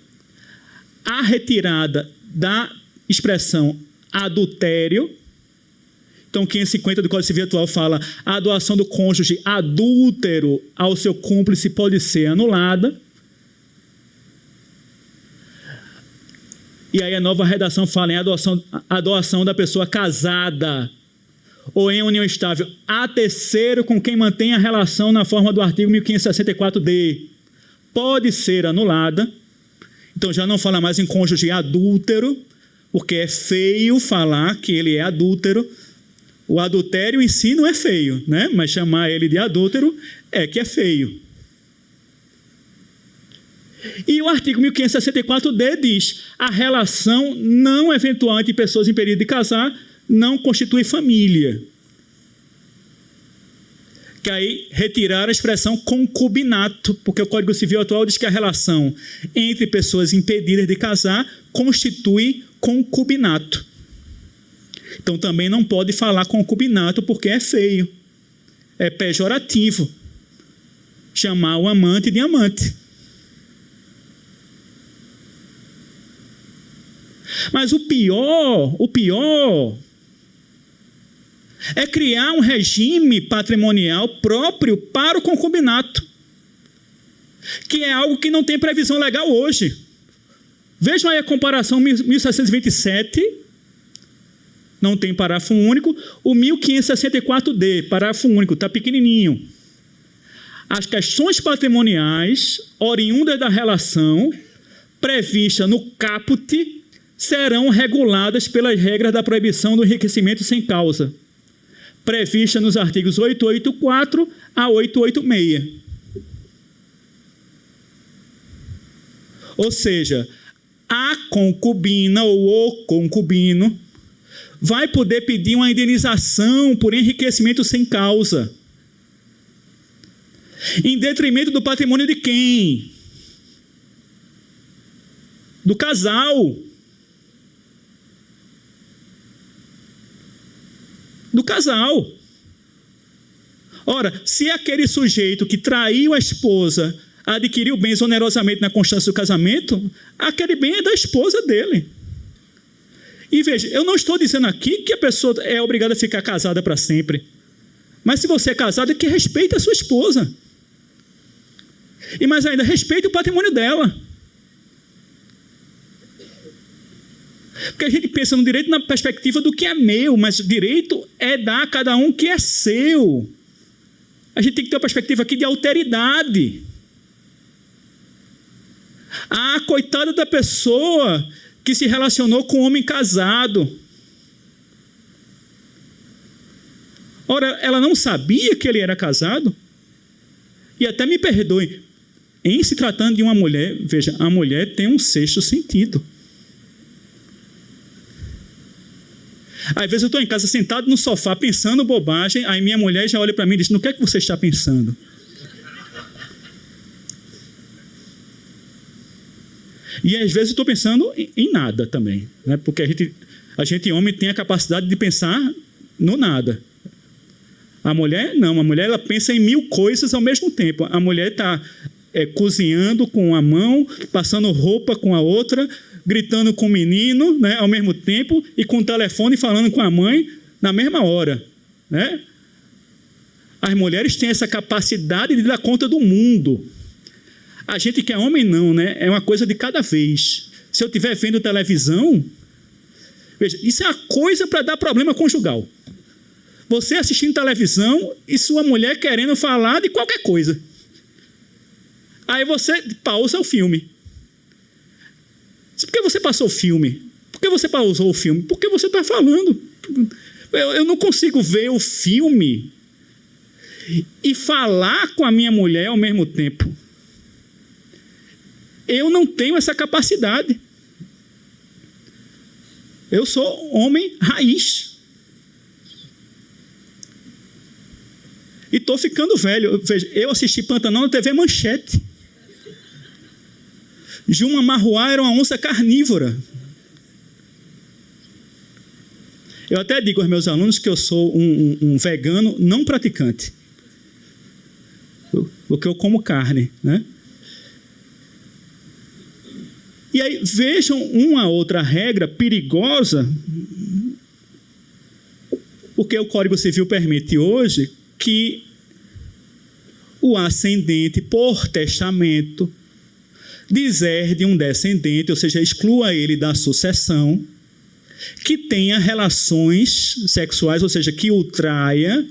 B: a retirada da expressão adultério. Então, 550 do Código Civil atual fala a doação do cônjuge adúltero ao seu cúmplice pode ser anulada. E aí a nova redação fala em a doação da pessoa casada ou em união estável a terceiro com quem mantém a relação na forma do artigo 1564-D pode ser anulada. Então já não fala mais em cônjuge adúltero, porque é feio falar que ele é adúltero. O adultério em si não é feio, né? Mas chamar ele de adúltero é que é feio. E o artigo 1564-D diz: a relação não eventual entre pessoas em período de casar não constitui família. Que aí retiraram a expressão concubinato, porque o Código Civil atual diz que a relação entre pessoas impedidas de casar constitui concubinato. Então também não pode falar concubinato porque é feio, é pejorativo chamar o amante de amante. Mas o pior é criar um regime patrimonial próprio para o concubinato, que é algo que não tem previsão legal hoje. Vejam aí a comparação 1727, não tem parágrafo único, o 1564-D, parágrafo único, está pequenininho. As questões patrimoniais oriundas da relação prevista no caput serão reguladas pelas regras da proibição do enriquecimento sem causa, prevista nos artigos 884 a 886. Ou seja, a concubina ou o concubino vai poder pedir uma indenização por enriquecimento sem causa. Em detrimento do patrimônio de quem? Do casal. Do casal. Ora, se aquele sujeito que traiu a esposa adquiriu bens onerosamente na constância do casamento, aquele bem é da esposa dele. E veja, eu não estou dizendo aqui que a pessoa é obrigada a ficar casada para sempre. Mas se você é casado, é que respeite a sua esposa. E mais ainda, respeite o patrimônio dela. Porque a gente pensa no direito na perspectiva do que é meu, mas o direito é dar a cada um o que é seu. A gente tem que ter uma perspectiva aqui de alteridade. Ah, coitada da pessoa que se relacionou com um homem casado. Ora, ela não sabia que ele era casado? E até me perdoe, em se tratando de uma mulher, veja, a mulher tem um sexto sentido. Às vezes eu estou em casa sentado no sofá pensando bobagem, aí minha mulher já olha para mim e diz: no que é que você está pensando? E às vezes eu estou pensando em nada também, né? Porque a gente homem tem a capacidade de pensar no nada. A mulher não, a mulher ela pensa em 1000 coisas ao mesmo tempo. A mulher está cozinhando com uma mão, passando roupa com a outra, gritando com o menino, né, ao mesmo tempo, e com o telefone falando com a mãe na mesma hora, né? As mulheres têm essa capacidade de dar conta do mundo. A gente que é homem não, né? É uma coisa de cada vez. Se eu estiver vendo televisão, veja, isso é uma coisa para dar problema conjugal. Você assistindo televisão e sua mulher querendo falar de qualquer coisa. Aí você pausa o filme. Por que você passou o filme? Por que você pausou o filme? Porque você está falando. Eu não consigo ver o filme e falar com a minha mulher ao mesmo tempo. Eu não tenho essa capacidade. Eu sou homem raiz. E estou ficando velho. Eu assisti Pantanal na TV Manchete. Juma Marruá era uma onça carnívora. Eu até digo aos meus alunos que eu sou um vegano não praticante. Porque eu como carne, né? E aí vejam uma outra regra perigosa, porque o Código Civil permite hoje que o ascendente, por testamento, deserde um descendente, ou seja, exclua ele da sucessão, que tenha relações sexuais, ou seja, que o traia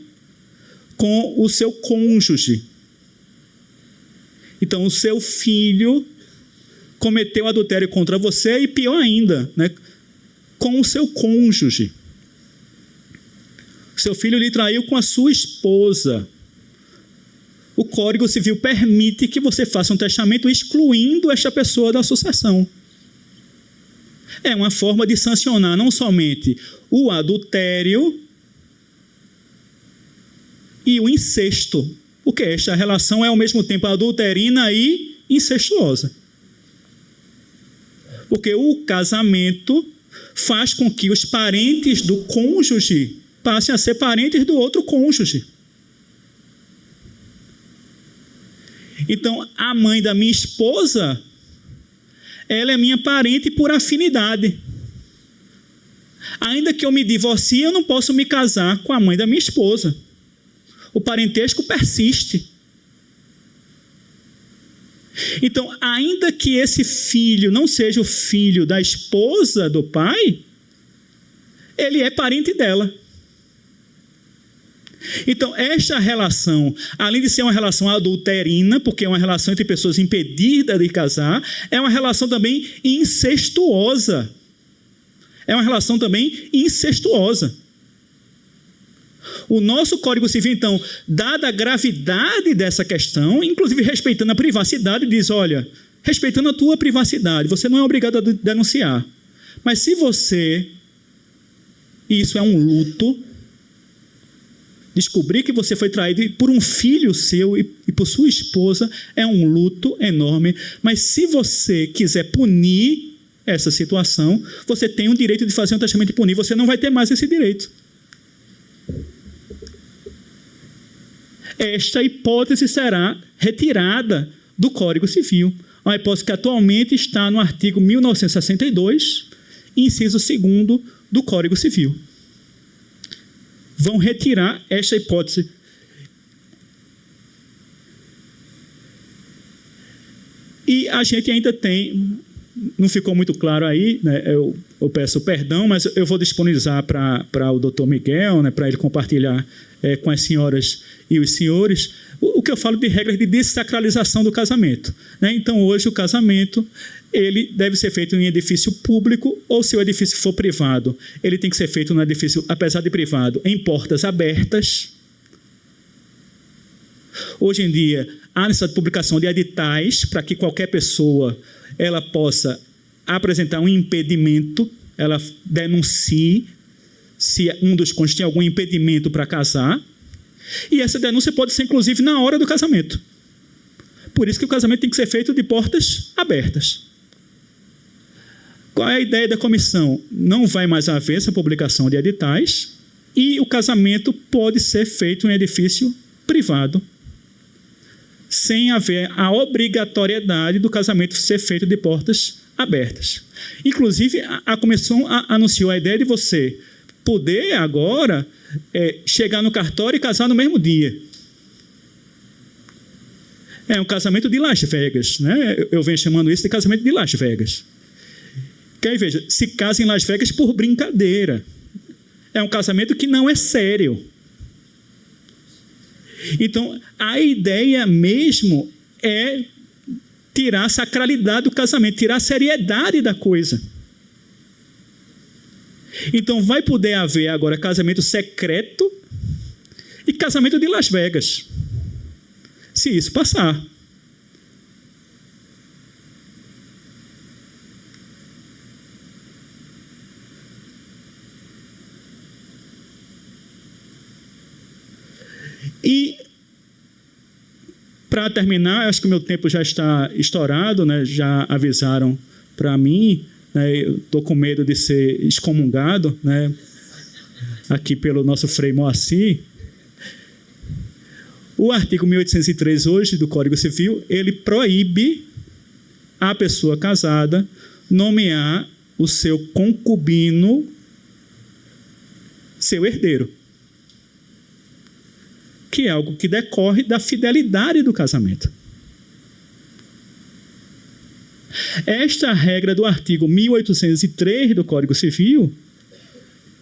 B: com o seu cônjuge. Então, o seu filho cometeu adultério contra você e, pior ainda, né, com o seu cônjuge. Seu filho lhe traiu com a sua esposa. O Código Civil permite que você faça um testamento excluindo esta pessoa da sucessão. É uma forma de sancionar não somente o adultério e o incesto, porque esta relação é ao mesmo tempo adulterina e incestuosa. Porque o casamento faz com que os parentes do cônjuge passem a ser parentes do outro cônjuge. Então, a mãe da minha esposa, ela é minha parente por afinidade. Ainda que eu me divorcie, eu não posso me casar com a mãe da minha esposa. O parentesco persiste. Então, ainda que esse filho não seja o filho da esposa do pai, ele é parente dela. Então, esta relação, além de ser uma relação adulterina, porque é uma relação entre pessoas impedidas de casar, é uma relação também incestuosa. É uma relação também incestuosa. O nosso Código Civil, então, dada a gravidade dessa questão, inclusive respeitando a privacidade, diz, olha, respeitando a tua privacidade, você não é obrigado a denunciar. Mas se você, isso é um luto, descobrir que você foi traído por um filho seu e por sua esposa é um luto enorme. Mas se você quiser punir essa situação, você tem o direito de fazer um testamento e punir. Você não vai ter mais esse direito. Esta hipótese será retirada do Código Civil. Uma hipótese que atualmente está no artigo 1962, inciso 2º do Código Civil. Vão retirar esta hipótese. E a gente ainda tem, não ficou muito claro aí, né, eu peço perdão, mas eu vou disponibilizar para o Dr. Miguel, né, para ele compartilhar com as senhoras e os senhores, o que eu falo de regras de desacralização do casamento. Né? Então, hoje, o casamento ele deve ser feito em edifício público, ou se o edifício for privado, ele tem que ser feito no edifício, apesar de privado, em portas abertas. Hoje em dia, há necessidade de publicação de editais para que qualquer pessoa ela possa apresentar um impedimento, ela denuncie se um dos cônjuges tem algum impedimento para casar, e essa denúncia pode ser, inclusive, na hora do casamento. Por isso que o casamento tem que ser feito de portas abertas. Qual é a ideia da comissão? Não vai mais haver essa publicação de editais e o casamento pode ser feito em edifício privado, sem haver a obrigatoriedade do casamento ser feito de portas abertas. Inclusive, a comissão anunciou a ideia de você poder agora chegar no cartório e casar no mesmo dia. É um casamento de Las Vegas, né? Eu venho chamando isso de casamento de Las Vegas. Que aí, veja, se casa em Las Vegas por brincadeira. É um casamento que não é sério. Então, a ideia mesmo é tirar a sacralidade do casamento, tirar a seriedade da coisa. Então, vai poder haver agora casamento secreto e casamento de Las Vegas, se isso passar. E, para terminar, acho que o meu tempo já está estourado, né? Já avisaram para mim, né? Eu estou com medo de ser excomungado, né? Aqui pelo nosso Frei Moacir. O artigo 1803 hoje do Código Civil, ele proíbe a pessoa casada nomear o seu concubino seu herdeiro, que é algo que decorre da fidelidade do casamento. Esta regra do artigo 1803 do Código Civil,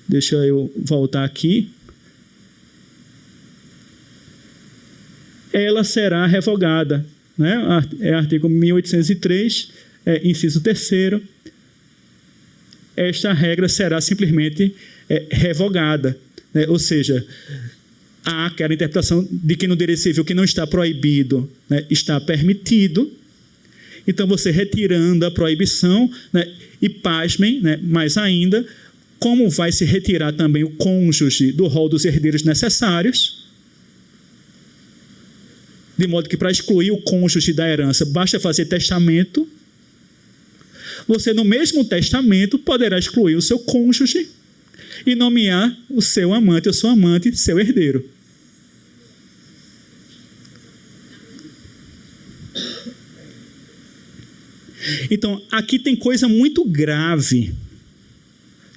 B: deixa eu voltar aqui, ela será revogada, né? É artigo 1803, inciso 3º. Esta regra será simplesmente revogada, né? Ou seja, há aquela interpretação de que no direito civil que não está proibido, né, está permitido. Então, você retirando a proibição, né, e pasmem, né, mais ainda, como vai se retirar também o cônjuge do rol dos herdeiros necessários, de modo que para excluir o cônjuge da herança basta fazer testamento. Você, no mesmo testamento, poderá excluir o seu cônjuge e nomear o seu amante ou sua amante seu herdeiro. Então, aqui tem coisa muito grave.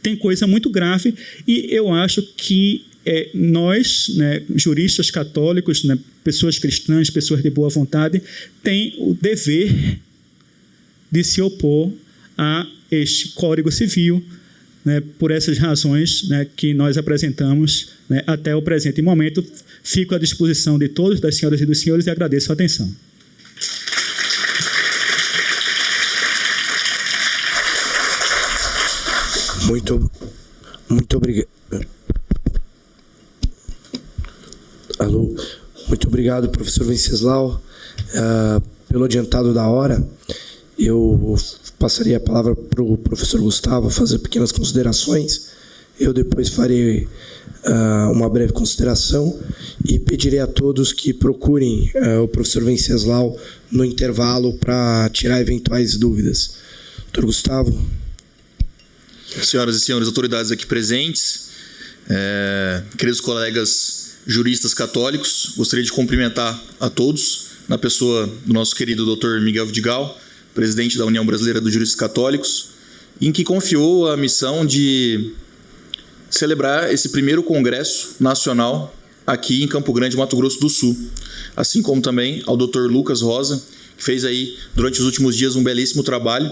B: Tem coisa muito grave e eu acho que nós, né, juristas católicos, né, pessoas cristãs, pessoas de boa vontade, tem o dever de se opor a este Código Civil, né, por essas razões, né, que nós apresentamos, né, até o presente momento. Fico à disposição de todos, das senhoras e dos senhores, e agradeço a atenção.
A: Muito obrigado. Alô, muito obrigado, professor Venceslau, pelo adiantado da hora. Eu passaria a palavra para o professor Gustavo fazer pequenas considerações. Eu depois farei uma breve consideração e pedirei a todos que procurem o professor Venceslau no intervalo para tirar eventuais dúvidas. Doutor Gustavo.
C: Senhoras e senhores autoridades aqui presentes, queridos colegas juristas católicos, gostaria de cumprimentar a todos, na pessoa do nosso querido Dr. Miguel Vidigal, presidente da União Brasileira dos Juristas Católicos, em que confiou a missão de celebrar esse primeiro congresso nacional aqui em Campo Grande, Mato Grosso do Sul, assim como também ao Dr. Lucas Rosa, que fez aí durante os últimos dias um belíssimo trabalho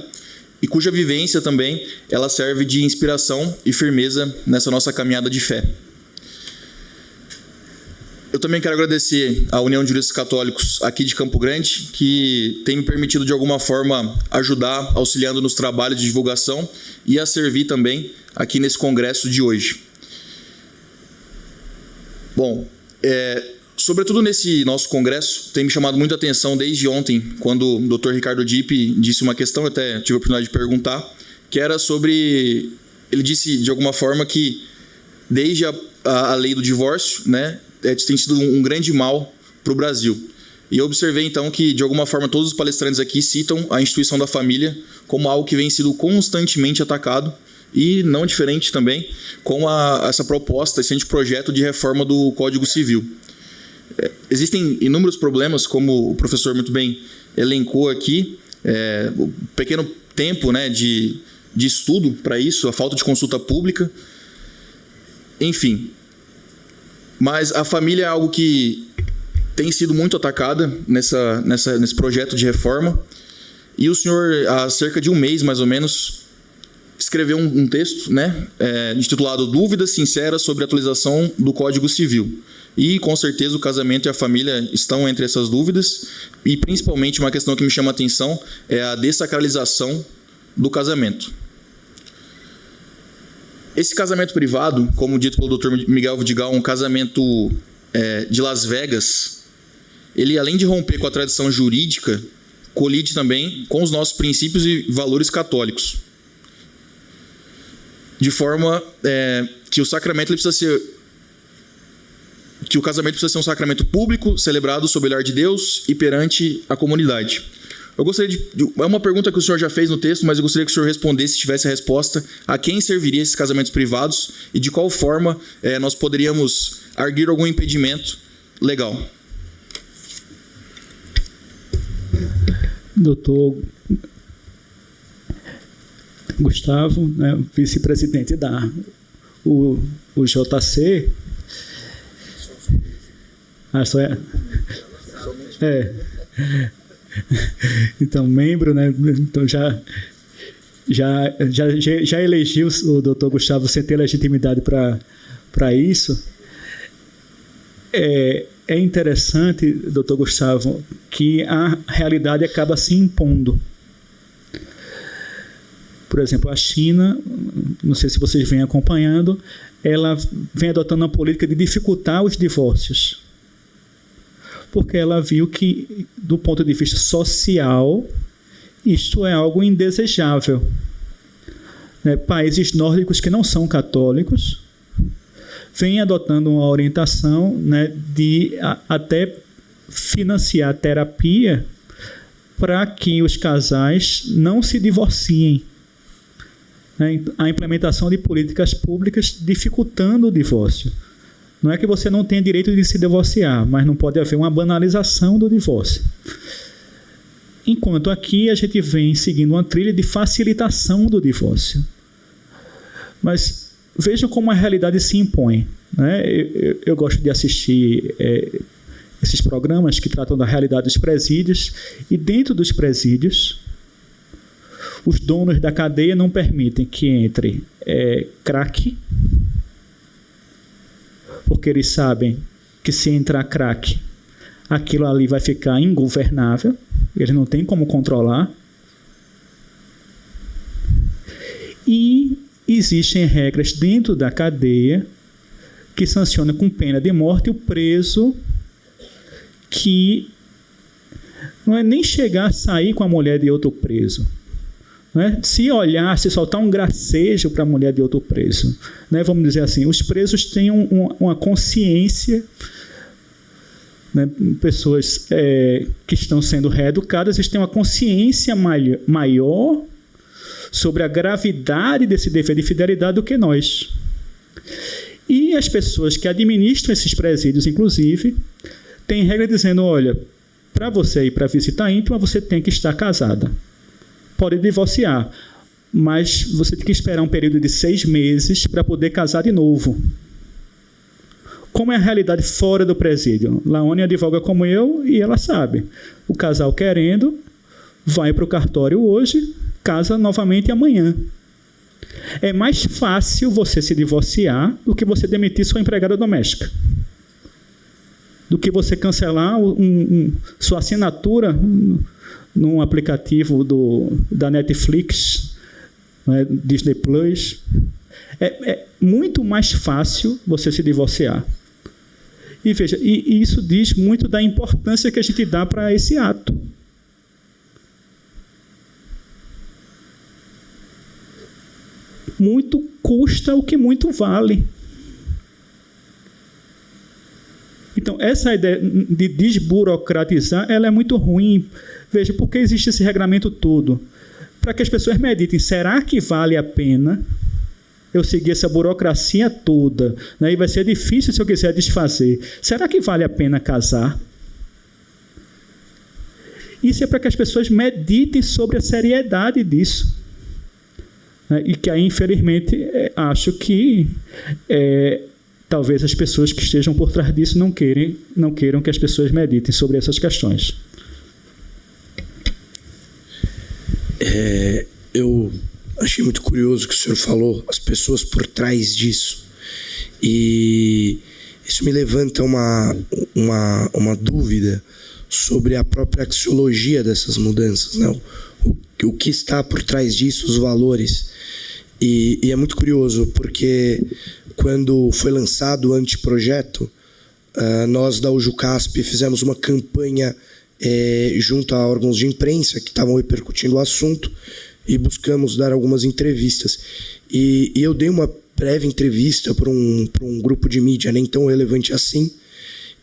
C: e cuja vivência também ela serve de inspiração e firmeza nessa nossa caminhada de fé. Eu também quero agradecer à União de Juristas Católicos aqui de Campo Grande, que tem me permitido de alguma forma ajudar, auxiliando nos trabalhos de divulgação e a servir também aqui nesse congresso de hoje. Bom, sobretudo nesse nosso congresso, tem me chamado muita atenção desde ontem, quando o Dr. Ricardo Dipp disse uma questão, eu até tive a oportunidade de perguntar, que era sobre... Ele disse de alguma forma que desde a lei do divórcio, né, tem sido um grande mal para o Brasil. E eu observei, então, que, de alguma forma, todos os palestrantes aqui citam a instituição da família como algo que vem sido constantemente atacado, e não diferente também com essa proposta, esse anteprojeto de reforma do Código Civil. Existem inúmeros problemas, como o professor muito bem elencou aqui, o pequeno tempo, né, de estudo para isso, a falta de consulta pública, enfim. Mas a família é algo que tem sido muito atacada nesse projeto de reforma. E o senhor, há cerca de um mês, mais ou menos, escreveu um texto, né, intitulado Dúvidas Sinceras sobre a Atualização do Código Civil. E, com certeza, o casamento e a família estão entre essas dúvidas. E, principalmente, uma questão que me chama a atenção é a dessacralização do casamento. Esse casamento privado, como dito pelo Dr. Miguel Vidigal, um casamento de Las Vegas, ele, além de romper com a tradição jurídica, colide também com os nossos princípios e valores católicos. De forma que o sacramento ele precisa ser... que o casamento precisa ser um sacramento público, celebrado sob o olhar de Deus e perante a comunidade. Eu gostaria é uma pergunta que o senhor já fez no texto, mas eu gostaria que o senhor respondesse, se tivesse a resposta, a quem serviria esses casamentos privados e de qual forma nós poderíamos arguir algum impedimento legal.
B: Doutor Gustavo, né, vice-presidente da UJC. Só é. Então, membro, né? Então já elegi o doutor Gustavo sem ter legitimidade para isso. É interessante, doutor Gustavo, que a realidade acaba se impondo. Por exemplo, a China, não sei se vocês vêm acompanhando, ela vem adotando uma política de dificultar os divórcios. Porque ela viu que, do ponto de vista social, isto é algo indesejável. Países nórdicos que não são católicos vêm adotando uma orientação, né, de até financiar terapia para que os casais não se divorciem. A implementação de políticas públicas dificultando o divórcio. Não é que você não tenha direito de se divorciar, mas não pode haver uma banalização do divórcio. Enquanto aqui a gente vem seguindo uma trilha de facilitação do divórcio. Mas vejam como a realidade se impõe. Né? Eu gosto de assistir esses programas que tratam da realidade dos presídios, e dentro dos presídios, os donos da cadeia não permitem que entre crack, porque eles sabem que se entrar crack, aquilo ali vai ficar ingovernável, eles não têm como controlar. E existem regras dentro da cadeia que sancionam com pena de morte o preso que não é nem chegar a sair com a mulher de outro preso. Se olhar, se soltar um gracejo para a mulher de outro preso, né? Vamos dizer assim, os presos têm uma consciência, né? Pessoas que estão sendo reeducadas, eles têm uma consciência maior sobre a gravidade desse dever de fidelidade do que nós. E as pessoas que administram esses presídios, inclusive, têm regra dizendo, olha, para você ir para visita íntima, você tem que estar casada. Pode divorciar, mas você tem que esperar um período de 6 meses para poder casar de novo. Como é a realidade fora do presídio? Laone advoga como eu e ela sabe. O casal querendo, vai para o cartório hoje, casa novamente amanhã. É mais fácil você se divorciar do que você demitir sua empregada doméstica. Do que você cancelar sua assinatura num aplicativo da Netflix, né, Disney Plus. É muito mais fácil você se divorciar. E veja, e isso diz muito da importância que a gente dá para esse ato. Muito custa o que muito vale. Então, essa ideia de desburocratizar, ela é muito ruim. Veja, por que existe esse regramento todo? Para que as pessoas meditem, será que vale a pena eu seguir essa burocracia toda, né? E vai ser difícil se eu quiser desfazer. Será que vale a pena casar? Isso é para que as pessoas meditem sobre a seriedade disso. E que aí, infelizmente, acho que talvez as pessoas que estejam por trás disso não queiram que as pessoas meditem sobre essas questões.
A: Eu achei muito curioso o que o senhor falou, as pessoas por trás disso. E isso me levanta uma dúvida sobre a própria axiologia dessas mudanças, né? O que está por trás disso, os valores. E é muito curioso, porque quando foi lançado o anteprojeto, nós da UJUCASP fizemos uma campanha junto a órgãos de imprensa que estavam repercutindo o assunto e buscamos dar algumas entrevistas. E eu dei uma breve entrevista para um grupo de mídia nem tão relevante assim,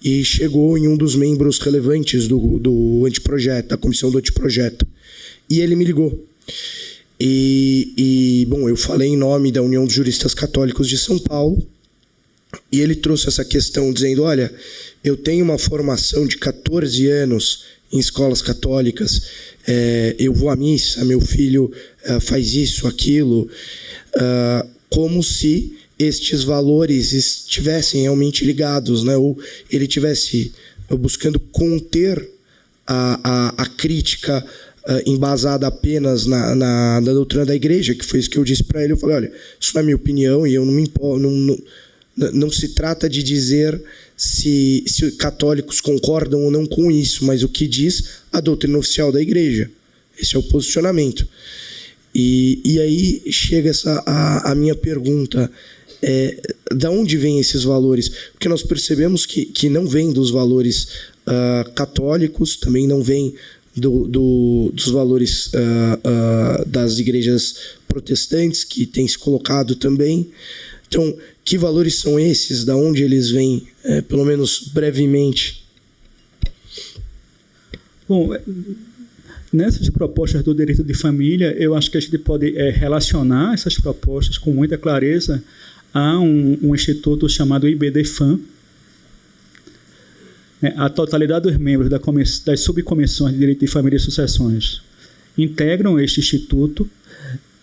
A: e chegou em um dos membros relevantes do anteprojeto, da comissão do anteprojeto, e ele me ligou. Bom, eu falei em nome da União dos Juristas Católicos de São Paulo, e ele trouxe essa questão dizendo: olha, eu tenho uma formação de 14 anos em escolas católicas, eu vou à missa, meu filho faz isso, aquilo, como se estes valores estivessem realmente ligados, né? Ou ele estivesse buscando conter a crítica embasada apenas na doutrina da igreja, que foi isso que eu disse para ele. Eu falei: olha, isso não é minha opinião e eu não me importo, não se trata de dizer se católicos concordam ou não com isso, mas o que diz a doutrina oficial da igreja. Esse é o posicionamento. E aí chega a minha pergunta: da onde vêm esses valores? Porque nós percebemos que não vem dos valores católicos, também não vem dos valores das igrejas protestantes, que têm se colocado também. Então, que valores são esses? Da onde eles vêm? Pelo menos brevemente.
B: Bom, nessas propostas do direito de família, eu acho que a gente pode relacionar essas propostas com muita clareza a um instituto chamado IBDFAM. A totalidade dos membros das subcomissões de direito de família e sucessões integram este instituto.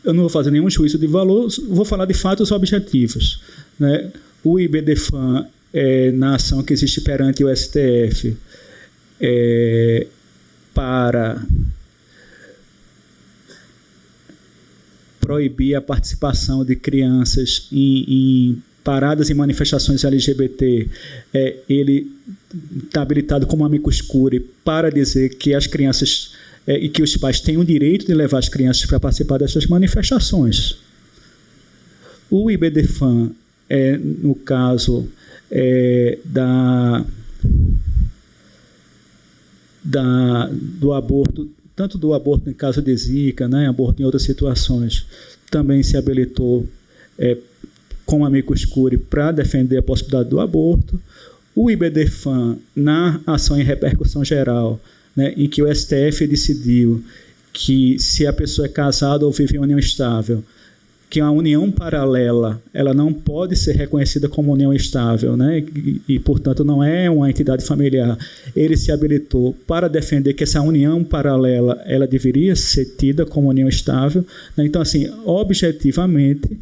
B: Eu não vou fazer nenhum juízo de valor, vou falar de fatos objetivos, né? O IBDFAM, na ação que existe perante o STF, para proibir a participação de crianças em paradas e manifestações LGBT, ele está habilitado como amicus curiae para dizer que as crianças e que os pais têm o direito de levar as crianças para participar dessas manifestações. O IBDFAM, no caso do aborto, tanto do aborto em caso de Zika, né, aborto em outras situações, também se habilitou como amicus curiae para defender a possibilidade do aborto. O IBDFAM, na ação em repercussão geral, né, em que o STF decidiu que se a pessoa é casada ou vive em união estável, que a união paralela ela não pode ser reconhecida como união estável, né, e, portanto, não é uma entidade familiar. Ele se habilitou para defender que essa união paralela ela deveria ser tida como união estável, né? Então, assim, objetivamente,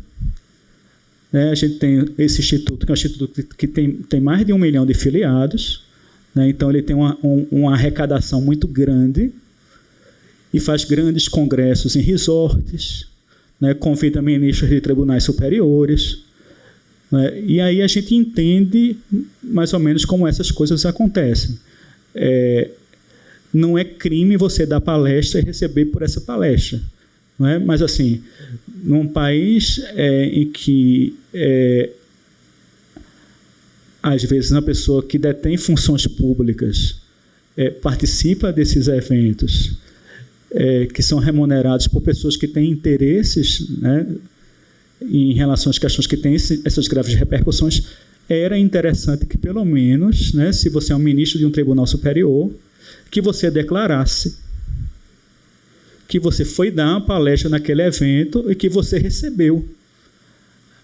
B: né, a gente tem esse instituto, que é um instituto que tem mais de 1 milhão de filiados, né? Então ele tem uma arrecadação muito grande e faz grandes congressos em resorts, né? Convida ministros de tribunais superiores, né? E aí a gente entende mais ou menos como essas coisas acontecem. Não é crime você dar palestra e receber por essa palestra, não é? Mas, assim, num país em que às vezes uma pessoa que detém funções públicas participa desses eventos que são remunerados por pessoas que têm interesses, né, em relação às questões que têm essas graves repercussões, era interessante que, pelo menos, né, se você é um ministro de um tribunal superior, que você declarasse que você foi dar uma palestra naquele evento e que você recebeu.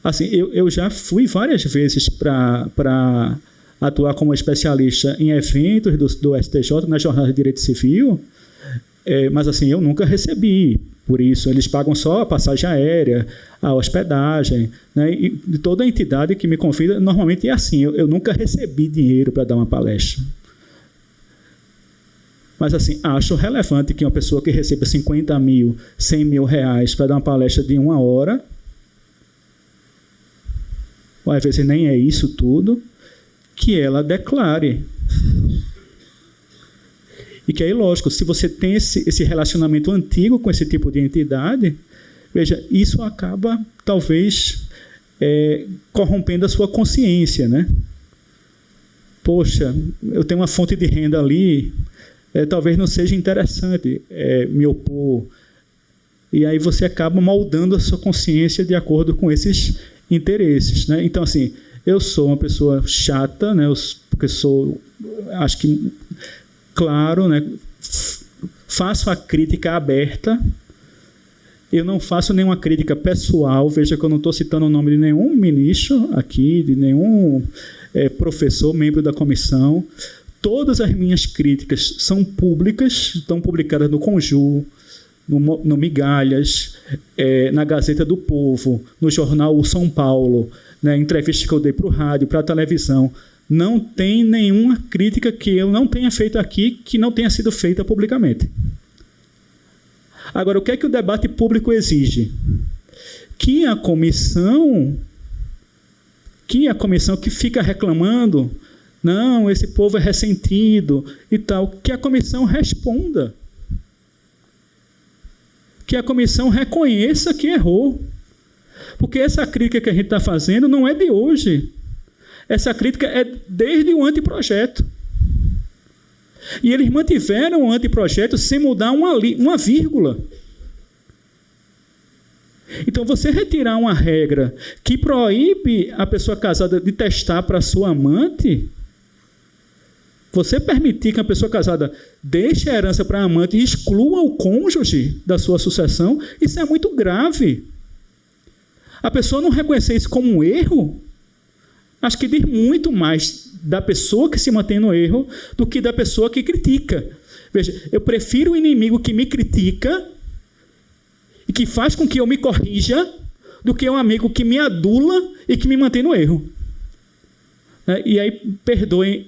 B: Assim, eu já fui várias vezes para atuar como especialista em eventos do STJ, na Jornada de Direito Civil, mas assim, eu nunca recebi por isso. Eles pagam só a passagem aérea, a hospedagem, né? E de toda a entidade que me convida, normalmente é assim, eu nunca recebi dinheiro para dar uma palestra. Mas assim, acho relevante que uma pessoa que receba 50 mil, 100 mil reais para dar uma palestra de 1 hora, ou às vezes nem é isso tudo, que ela declare. E que aí, lógico, se você tem esse relacionamento antigo com esse tipo de entidade, veja, isso acaba, talvez, corrompendo a sua consciência, né? Poxa, eu tenho uma fonte de renda ali, talvez não seja interessante me opor. E aí você acaba moldando a sua consciência de acordo com esses interesses, né? Então, assim, eu sou uma pessoa chata, né? Porque acho que, claro, né? Faço a crítica aberta. Eu não faço nenhuma crítica pessoal. Veja que eu não estou citando o nome de nenhum ministro aqui, de nenhum professor, membro da comissão. Todas as minhas críticas são públicas, estão publicadas no Conjur, no Migalhas, na Gazeta do Povo, no jornal O São Paulo, né, entrevistas que eu dei para o rádio, para a televisão. Não tem nenhuma crítica que eu não tenha feito aqui que não tenha sido feita publicamente. Agora, o que é que o debate público exige? Que a comissão que fica reclamando, não, esse povo é ressentido e tal, que a comissão responda. Que a comissão reconheça que errou. Porque essa crítica que a gente está fazendo não é de hoje. Essa crítica é desde o anteprojeto. E eles mantiveram o anteprojeto sem mudar uma vírgula. Então, você retirar uma regra que proíbe a pessoa casada de testar para sua amante, você permitir que a pessoa casada deixe a herança para a amante e exclua o cônjuge da sua sucessão, isso é muito grave. A pessoa não reconhecer isso como um erro, acho que diz muito mais da pessoa que se mantém no erro do que da pessoa que critica. Veja, eu prefiro o inimigo que me critica e que faz com que eu me corrija do que um amigo que me adula e que me mantém no erro. E aí, perdoem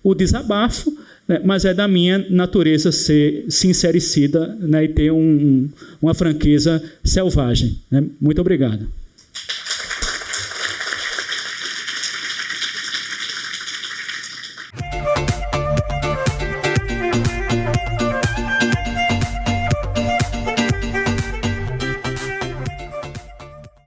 B: o desabafo, né, mas é da minha natureza ser sincericida, né, e ter uma franqueza selvagem. Né? Muito obrigado.